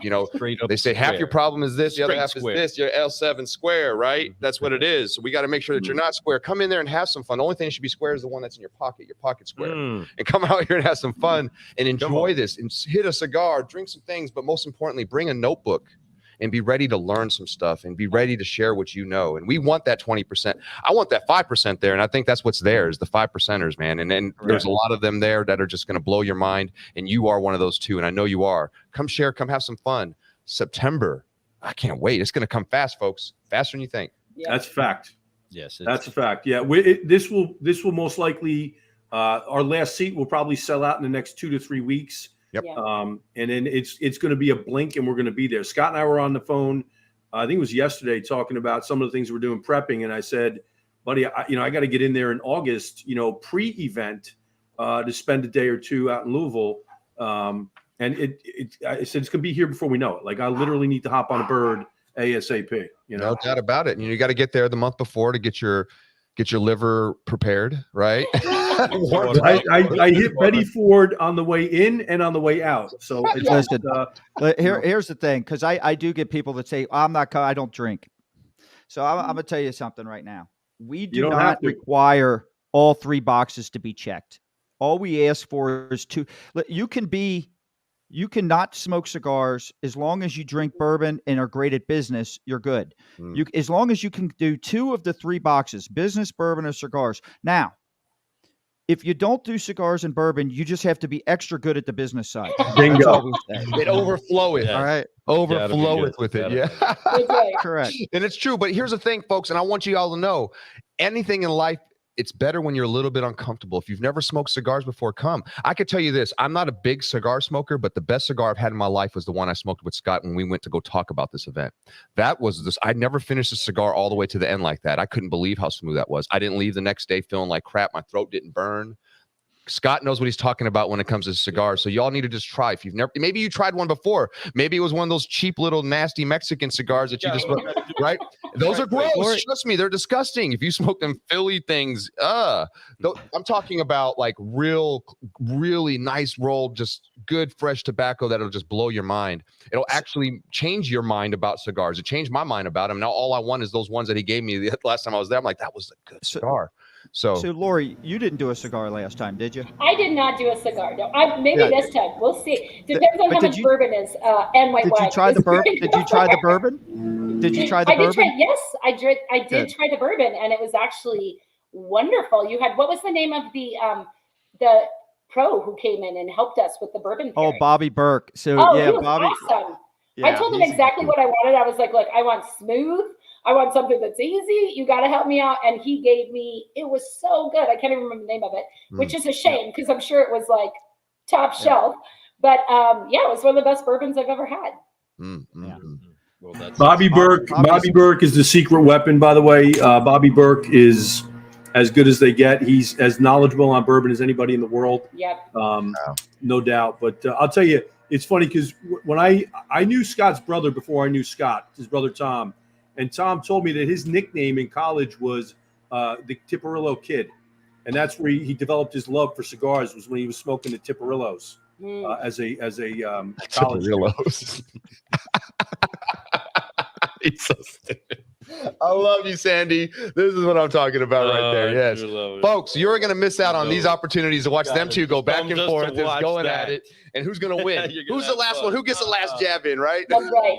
they say half your problem is this, the other half is this. You're L7 square, right? That's what it is. So we got to make sure that you're not square. Come in there and have some fun. The only thing that should be square is the one that's in your pocket square. And come out here and have some fun and enjoy this and hit a cigar, drink some things, but most importantly, bring a notebook and be ready to learn some stuff and be ready to share what you know. And we want that 20%. I want that 5% there. And I think that's what's there is the 5%ers, man. And then there's a lot of them there that are just going to blow your mind. And you are one of those too. And I know you are. Come share, come have some fun. September. I can't wait. It's going to come fast, folks. Faster than you think. Yeah. That's a fact. Yes. That's a fact. Yeah. This will most likely, our last seat will probably sell out in the next 2 to 3 weeks. Yep. Yeah. And then it's going to be a blink and we're going to be there. Scott and I were on the phone, I think it was yesterday, talking about some of the things we're doing prepping. And I said, buddy, I got to get in there in August, pre-event to spend a day or two out in Louisville. and I said it's gonna be here before we know it. Like I literally need to hop on a bird ASAP. You know, No doubt about it. And you got to get there the month before to get your liver prepared, right? I hit Betty Ford on the way in and on the way out. So it's Listen, here's the thing, because I do get people that say, I don't drink. So I'm going to tell you something right now. We do not require all 3 boxes to be checked. All we ask for is 2. You cannot smoke cigars as long as you drink bourbon and are great at business. You're good. As long as you can do 2 of the 3 boxes, business, bourbon, or cigars. Now, if you don't do cigars and bourbon, you just have to be extra good at the business side. Bingo. It overflow it. Yes. All right. Overflow it with it. Yeah. Correct. And it's true. But here's the thing, folks, and I want you all to know, anything in life, it's better when you're a little bit uncomfortable. If you've never smoked cigars before, come. I could tell you this. I'm not a big cigar smoker, but the best cigar I've had in my life was the one I smoked with Scott when we went to go talk about this event. That was this. I'd never finished a cigar all the way to the end like that. I couldn't believe how smooth that was. I didn't leave the next day feeling like crap. My throat didn't burn. Scott knows what he's talking about when it comes to cigars. So y'all need to just try. If you've never, maybe you tried one before. Maybe it was one of those cheap little nasty Mexican cigars that you just, right? Those are gross. Trust me, they're disgusting. If you smoke them Philly things, I'm talking about like really nice rolled, just good fresh tobacco that'll just blow your mind. It'll actually change your mind about cigars. It changed my mind about them. Now all I want is those ones that he gave me the last time I was there. I'm like, that was a good cigar. So Laurie, you didn't do a cigar last time, did you? I did not do a cigar. No, maybe this time. We'll see. Depends on how much bourbon is and white wine. Did you try the bourbon? Did you try the bourbon? Did you try the bourbon? Yes, I did try the bourbon, and it was actually wonderful. You had, what was the name of the pro who came in and helped us with the bourbon pairing? Oh, Bobby Burke. So he was awesome. Yeah, I told him exactly what I wanted. I was like, look, I want smooth. I want something that's easy. You got to help me out. And he gave me, it was so good. I can't even remember the name of it, which is a shame because I'm sure it was like top shelf. But it was one of the best bourbons I've ever had. Well, that's Bobby Burke. Bobby Burke is the secret weapon, by the way. Bobby Burke is as good as they get. He's as knowledgeable on bourbon as anybody in the world. Yep. No doubt. But I'll tell you, it's funny because when I knew Scott's brother before I knew Scott, his brother Tom. And Tom told me that his nickname in college was the Tiparillo Kid. And that's where he developed his love for cigars, was when he was smoking the Tiparillos as a college. Tiparillos. He's so stupid. I love you, Sandy. This is what I'm talking about right there. Yes. Folks, you're going to miss out on these opportunities to watch them two go back and forth. Just going at it. And who's going to win? Who's the last one? Who gets the last jab in, right? That's right.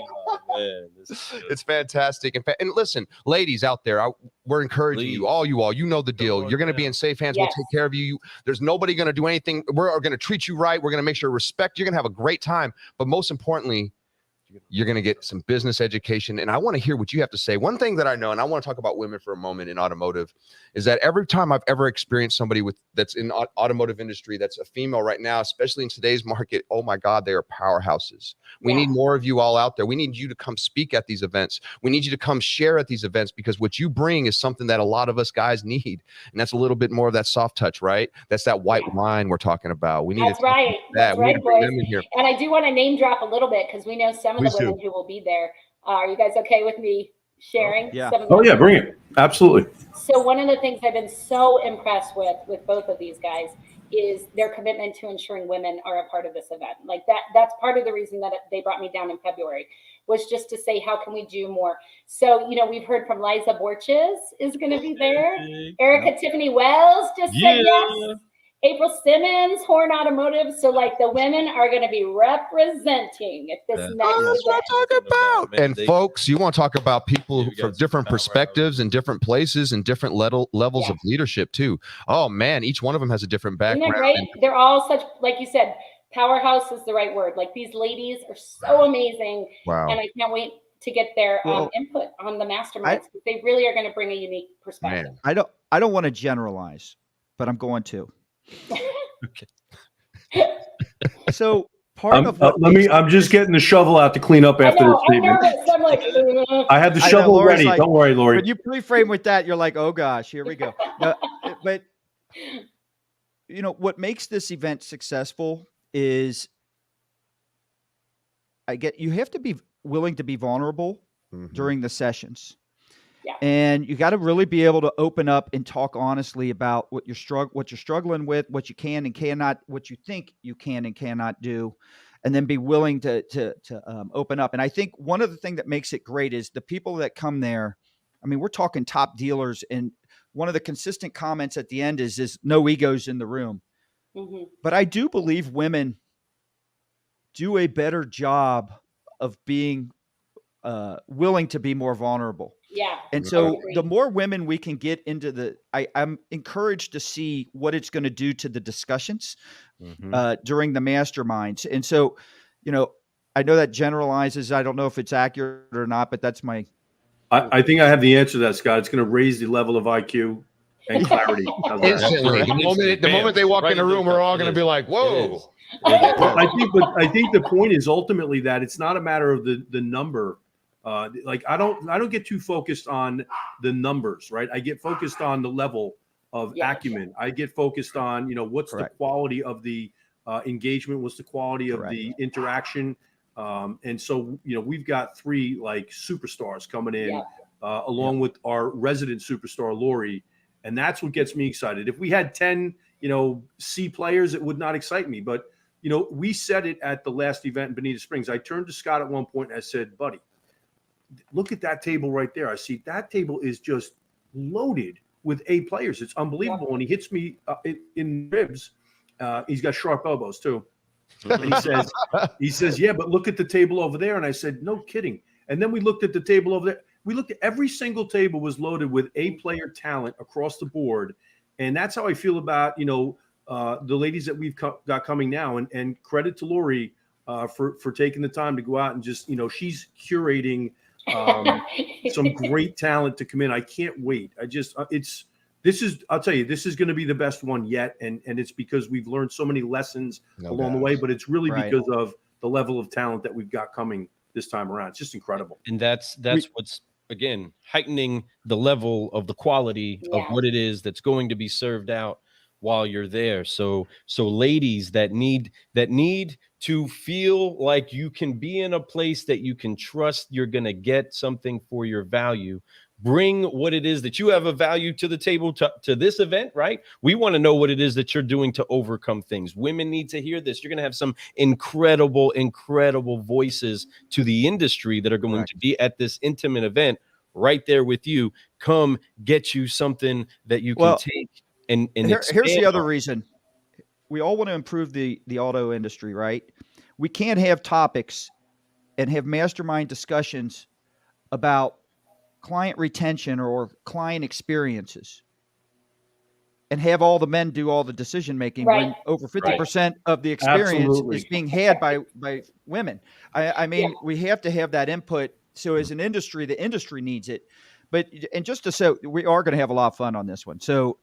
It's fantastic. And listen, ladies out there, we're encouraging you all, you know the deal. You're going to be in safe hands. We'll take care of you. There's nobody going to do anything. We're going to treat you right. We're going to make sure respect. You're going to have a great time. But most importantly, you're going to get some business education. And I want to hear what you have to say. One thing that I know, and I want to talk about women for a moment in automotive, is that every time I've ever experienced somebody that's in automotive industry, that's a female right now, especially in today's market, oh my God, they are powerhouses. We need more of you all out there. We need you to come speak at these events. We need you to come share at these events, because what you bring is something that a lot of us guys need. And that's a little bit more of that soft touch, right? That's that white wine we're talking about. We need That's right. That's we right, need to bring boys. them in here. And I do want to name drop a little bit, because we know some of the women who will be there. Are you guys okay with me sharing? Some of them? Oh yeah, bring it. Absolutely. So one of the things I've been so impressed with both of these guys is their commitment to ensuring women are a part of this event. Like that's part of the reason that they brought me down in February, was just to say, how can we do more? So, we've heard from Liza Borches is going to be there. Erica Tiffany Wells just said yes. April Simmons, Horn Automotive. So, the women are going to be representing at this next event. That's what I'm talking about. And folks, you want to talk about people from different perspectives and different places and different levels of leadership too. Oh man, each one of them has a different background. Isn't that great? They're all such, like you said, powerhouse is the right word. Like, these ladies are so amazing. Wow. And I can't wait to get their input on the masterminds. They really are going to bring a unique perspective. Man. I don't want to generalize, but I'm going to. Okay. So part of what I'm just getting the shovel out to clean up after this statement. I had the shovel ready. Don't worry, Laurie. When you pre-frame with that, you're like, oh gosh, here we go. But what makes this event successful is you have to be willing to be vulnerable during the sessions. Yeah. And you got to really be able to open up and talk honestly about what you're struggling with, what you can and cannot, what you think you can and cannot do, and then be willing to open up. And I think one of the things that makes it great is the people that come there. I mean, we're talking top dealers, and one of the consistent comments at the end is no egos in the room. Mm-hmm. But I do believe women do a better job of being willing to be more vulnerable. Yeah. And so the more women we can get into I'm encouraged to see what it's going to do to the discussions during the masterminds. And so, I know that generalizes. I don't know if it's accurate or not, but that's my. I think I have the answer to that, Scott. It's going to raise the level of IQ and clarity. Instantly. The moment they walk in the room, we're all going to be like, whoa. I think the point is ultimately that it's not a matter of the number. Like I don't get too focused on the numbers, right? I get focused on the level of acumen. I get focused on, what's the quality of the engagement, what's the quality of the interaction. And so, we've got 3 like superstars coming in along with our resident superstar, Laurie. And that's what gets me excited. If we had 10, C players, it would not excite me. But, we said it at the last event in Bonita Springs. I turned to Scott at one point and I said, buddy, look at that table right there. I see that table is just loaded with A players. It's unbelievable. And he hits me in ribs. He's got sharp elbows too. And he says, yeah, but look at the table over there. And I said, no kidding. And then we looked at the table over there. We looked at every single table was loaded with A player talent across the board. And that's how I feel about, the ladies that we've got coming now. And credit to Laurie for taking the time to go out and just, she's curating some great talent to come in. I can't wait. I'll tell you, this is going to be the best one yet. And it's because we've learned so many lessons along the way, but it's really because of the level of talent that we've got coming this time around. It's just incredible. And that's what's, again, heightening the level of the quality of what it is that's going to be served out while you're there. So ladies that need to feel like you can be in a place that you can trust you're going to get something for your value. Bring what it is that you have a value to the table to this event, right? We want to know what it is that you're doing to overcome things. Women need to hear this. You're going to have some incredible, incredible voices to the industry that are going to be at this intimate event right there with you. Come get you something that you can take. And here's the other reason. We all want to improve the auto industry, right? We can't have topics and have mastermind discussions about client retention or client experiences and have all the men do all the decision making when over 50% of the experience is being had by women. I mean, we have to have that input. So as an industry, the industry needs it. And just to say, we are going to have a lot of fun on this one. So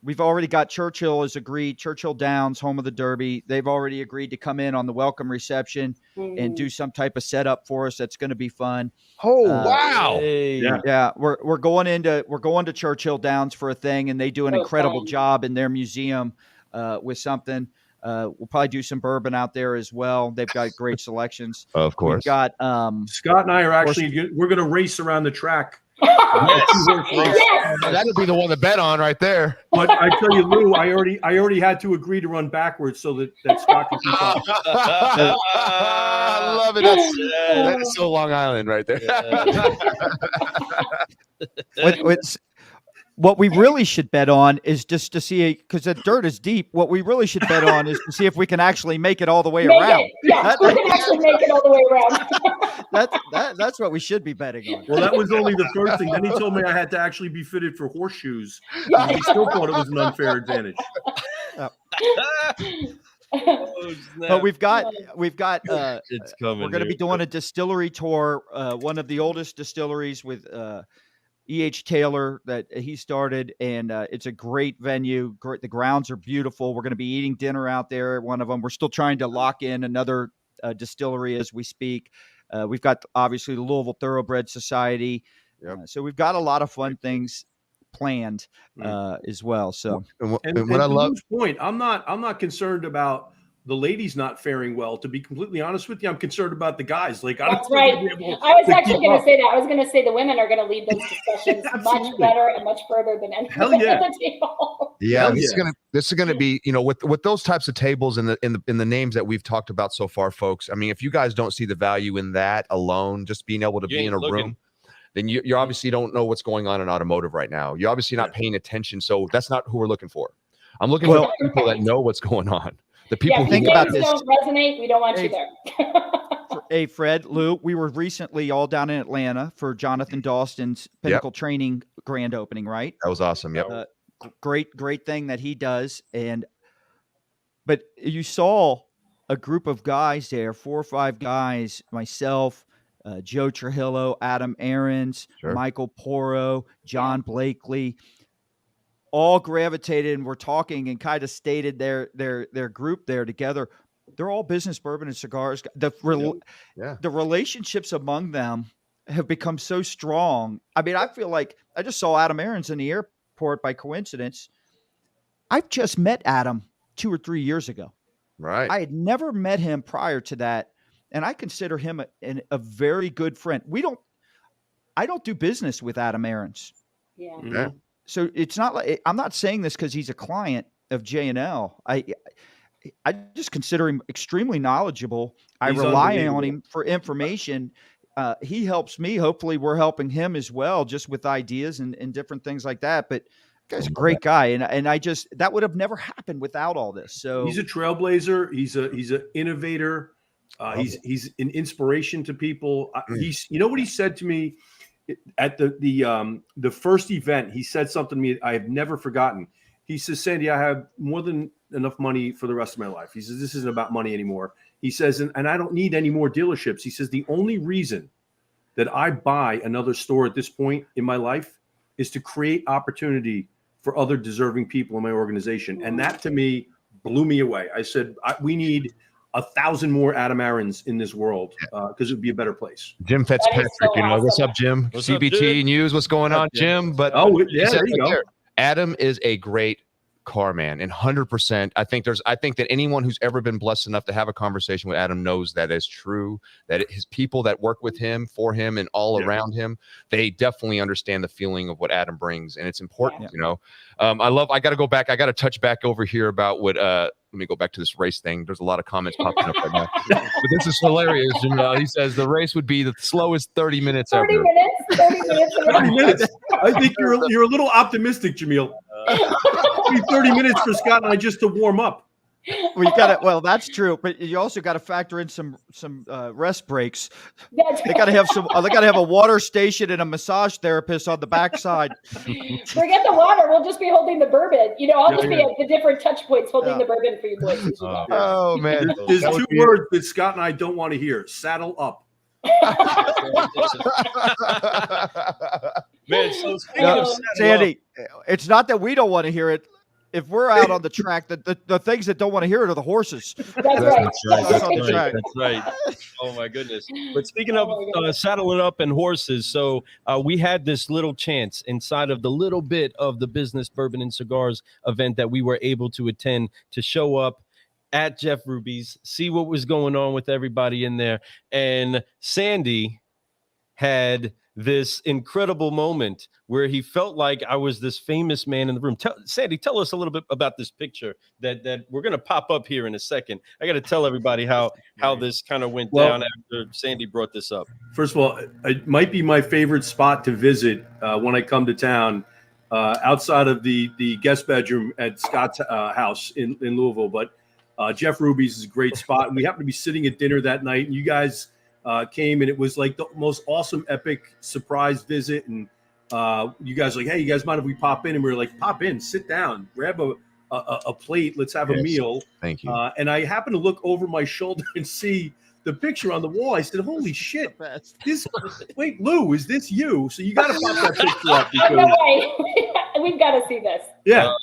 we've already got Churchill has agreed, Churchill Downs, home of the Derby. They've already agreed to come in on the welcome reception and do some type of setup for us. That's going to be fun. Oh, wow. Yeah. We're going to Churchill Downs for a thing, and they do an incredible job in their museum with something. We'll probably do some bourbon out there as well. They've got great selections. Of course. We've got Scott and I are we're going to race around the track. That would be the one to bet on right there. But I tell you, Lou, I already had to agree to run backwards so that Scott can keep up. I love it. That is so Long Island right there. What we really should bet on is just to see, because the dirt is deep, what we really should bet on is to see if we can actually make it all the way around. Yeah, we can actually make it all the way around. That's what we should be betting on. Well, that was only the first thing. Then he told me I had to actually be fitted for horseshoes. He still thought it was an unfair advantage. But we've got it's coming. We're going to be doing a distillery tour, one of the oldest distilleries with E.H. Taylor that he started, and it's a great venue. The grounds are beautiful. We're going to be eating dinner out there at one of them. We're still trying to lock in another distillery as we speak. We've got, obviously, the Louisville Thoroughbred Society. So we've got a lot of fun things planned as well. So, and what I love, point, I'm not concerned about the ladies not faring well. To be completely honest with you, I'm concerned about the guys. Like, I That's right. I was actually going to say that. I was going to say the women are going to lead those discussions much better and much further than anyone at the table. Yeah, this is gonna be, you know, with those types of tables and the names that we've talked about so far, folks. I mean, if you guys don't see the value in that alone, just being able to be in a room, then you obviously don't know what's going on in automotive right now. You're obviously not paying attention. So that's not who we're looking for. I'm looking for people that know what's going on. The people who think about this. Don't resonate. We don't want you there. Hey, Fred, Lou, we were recently all down in Atlanta for Jonathan Dawson's Pinnacle Training grand opening, right? That was awesome. Yep. Great thing that he does. But you saw a group of guys there, 4 or 5 guys, myself, Joe Trujillo, Adam Aarons, Michael Porro, John Blakely, all gravitated and were talking and kind of stated their group there together. They're all business bourbon and cigars. The relationships among them have become so strong. I mean, I feel like I just saw Adam Aarons in the airport by coincidence. I've just met Adam 2 or 3 years ago. Right. I had never met him prior to that. And I consider him a very good friend. I don't do business with Adam Aarons. Yeah. Yeah. So it's not like, I'm not saying this because he's a client of J&L. I just consider him extremely knowledgeable. I rely on him for information. He helps me. Hopefully we're helping him as well, just with ideas and different things like that. But guy's a great guy. And I just, that would have never happened without all this. So he's a trailblazer. He's an innovator. He's an inspiration to people. You know what he said to me at the first event? He said something to me I have never forgotten. He says, Sandy, I have more than enough money for the rest of my life. He says, this isn't about money anymore. He says, and I don't need any more dealerships. He says, the only reason that I buy another store at this point in my life is to create opportunity for other deserving people in my organization. And that to me blew me away. I said, we need 1,000 more Adam Aarons in this world because it would be a better place. Jim Fitzpatrick, so awesome. What's up, Jim? What's CBT up, Jim? News, what's going on, Jim? But there you go. Adam is a great car man, and 100%. I think that anyone who's ever been blessed enough to have a conversation with Adam knows that is true. That his people that work with him, for him, and all around him, they definitely understand the feeling of what Adam brings, and it's important. You know, I got to go back. I got to touch back over here about what. Let me go back to this race thing. There's a lot of comments popping up right now. But this is hilarious. He says the race would be the slowest 30 minutes 30 ever. minutes. 30 minutes. I think you're a little optimistic, Jamil. 30 minutes for Scott and I just to warm up. Well, that's true, but you also got to factor in some rest breaks. They got to have They got to have a water station and a massage therapist on the backside. Forget the water. We'll just be holding the bourbon. You know, I'll just be at the different touch points holding the bourbon for you boys. Oh man, there's 2 words that Scott and I don't want to hear: saddle up. Man, so Sandy, it's not that we don't want to hear it. If we're out on the track, the things that don't want to hear it are the horses. That's right. That's right. Oh my goodness. But speaking of saddling up and horses, so we had this little chance inside of the little bit of the Business Bourbon and Cigars event that we were able to attend to show up at Jeff Ruby's, see what was going on with everybody in there. And Sandy had this incredible moment where he felt like I was this famous man in the room. Sandy, tell us a little bit about this picture that we're going to pop up here in a second. I got to tell everybody how this kind of went down after Sandy brought this up. First of all, it might be my favorite spot to visit when I come to town, outside of the guest bedroom at Scott's house in Louisville. But Jeff Ruby's is a great spot. And we happened to be sitting at dinner that night, and you guys came, and it was like the most awesome, epic surprise visit. And you guys were like, hey, you guys mind if we pop in? And we were like, pop in, sit down, grab a plate, let's have a meal. Thank you. And I happened to look over my shoulder and see the picture on the wall. I said, holy shit, wait, Lou, is this you? So you got to pop that picture up. Because, no way. We've got to see this. Yeah.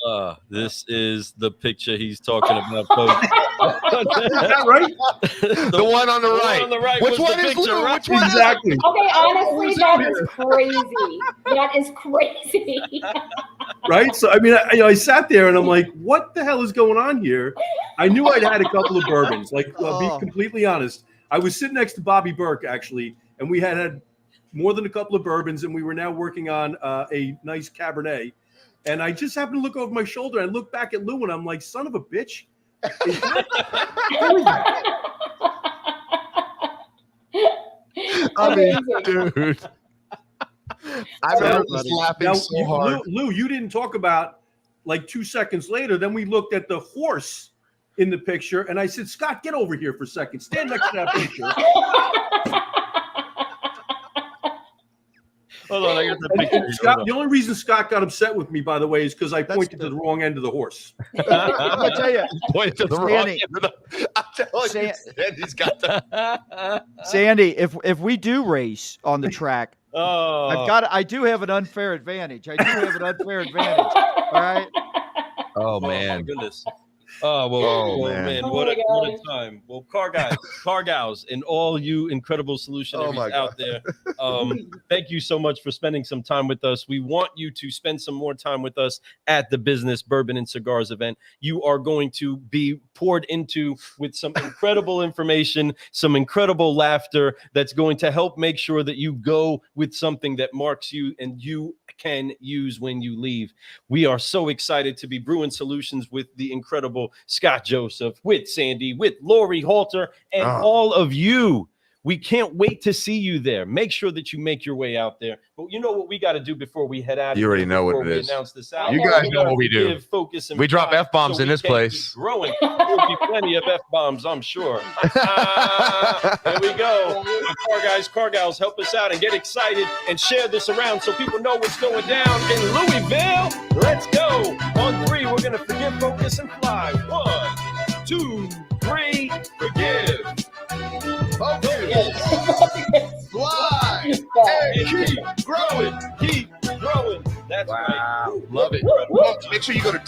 This is the picture he's talking about, folks. Is that right? The one on the right. On the right. Which one is picture, Lou? right? Which one Exactly. Okay, honestly, that is crazy. That is crazy. Right. So, I mean, I sat there and I'm like, what the hell is going on here? I knew I'd had a couple of bourbons. Like, I'll be completely honest. I was sitting next to Bobby Burke, actually, and we had more than a couple of bourbons, and we were now working on a nice Cabernet. And I just happened to look over my shoulder. And I look back at Lou, and I'm like, son of a bitch. I mean, dude. I remember just laughing so hard. Lou, you didn't talk about like 2 seconds later. Then we looked at the horse in the picture, and I said, Scott, get over here for a second. Stand next to that picture. Hold on, I got the picture. Scott, the only reason Scott got upset with me, by the way, is because I pointed to the wrong end of the horse. I tell you, Pointed to the wrong end of the. I'm telling you, Sandy's got the. Sandy, if we do race on the track, Oh, I do have an unfair advantage. All right. Oh my man. goodness. Oh, well, man. Oh what my a time. Well, car gals, and all you incredible solutionaries out there, thank you so much for spending some time with us. We want you to spend some more time with us at the Business Bourbon and Cigars event. You are going to be poured into with some incredible information, some incredible laughter that's going to help make sure that you go with something that marks you and you can use when you leave. We are so excited to be brewing solutions with the incredible Scott Joseph, with Sandy, with Laurie Halter, and all of you. We can't wait to see you there. Make sure that you make your way out there. But you know what we got to do before we head out? You already know what it is. Announce this out. You guys know what we do. Focus and We drop F-bombs so in this place. Growing. There'll be plenty of F-bombs, I'm sure. There we go. Car gals, help us out and get excited and share this around so people know what's going down in Louisville. Let's go. On 3, we're going to forgive, focus, and fly. 1, 2, 3, forgive. Fly And keep growing. Keep growing. That's right. Love it. Make sure you go to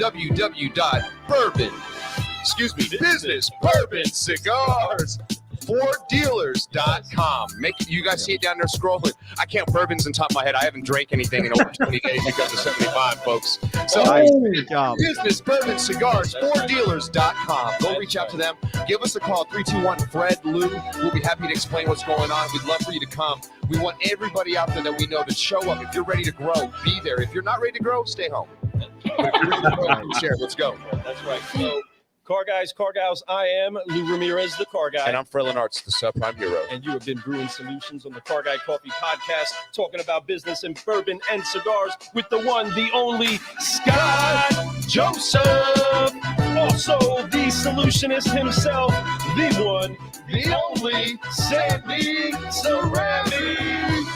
business bourbon cigars fordealers.com. You guys see it down there scrolling. I can't bourbons on top of my head. I haven't drank anything in over 20 days because of 75, folks. So Good job. Business Bourbon Cigars fordealers.com. Go reach out to them. Give us a call, 321-FRED Lou. We'll be happy to explain what's going on. We'd love for you to come. We want everybody out there that we know to show up. If you're ready to grow, be there. If you're not ready to grow, stay home. But if you're ready to grow, share. Let's go. That's right. So, car gals, I am Lou Ramirez, the car guy. And I'm Frelin Arts, the subprime hero. And you have been brewing solutions on the Car Guy Coffee Podcast, talking about business and bourbon and cigars with the one, the only Scott Joseph. Also, the solutionist himself, the one, the only Sandy Cerami.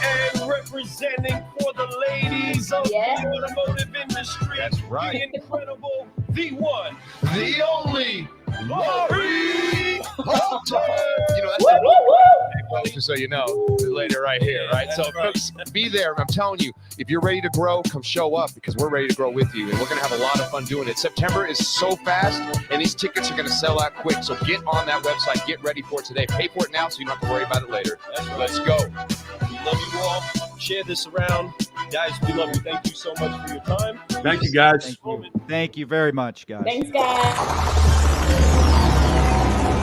And representing for the ladies of the automotive industry. That's right. The incredible, the one, the only Laurie Halter. You know, that's just so you know, later right here, right? So folks, be there. I'm telling you, if you're ready to grow, come show up because we're ready to grow with you, and we're going to have a lot of fun doing it. September is so fast, and these tickets are going to sell out quick. So get on that website, get ready for it today. Pay for it now, so you don't have to worry about it later. That's right. Let's go. We love you all. Share this around, guys. We love you. Thank you so much for your time. Thank you, guys. Thank you very much, guys. Thanks, guys.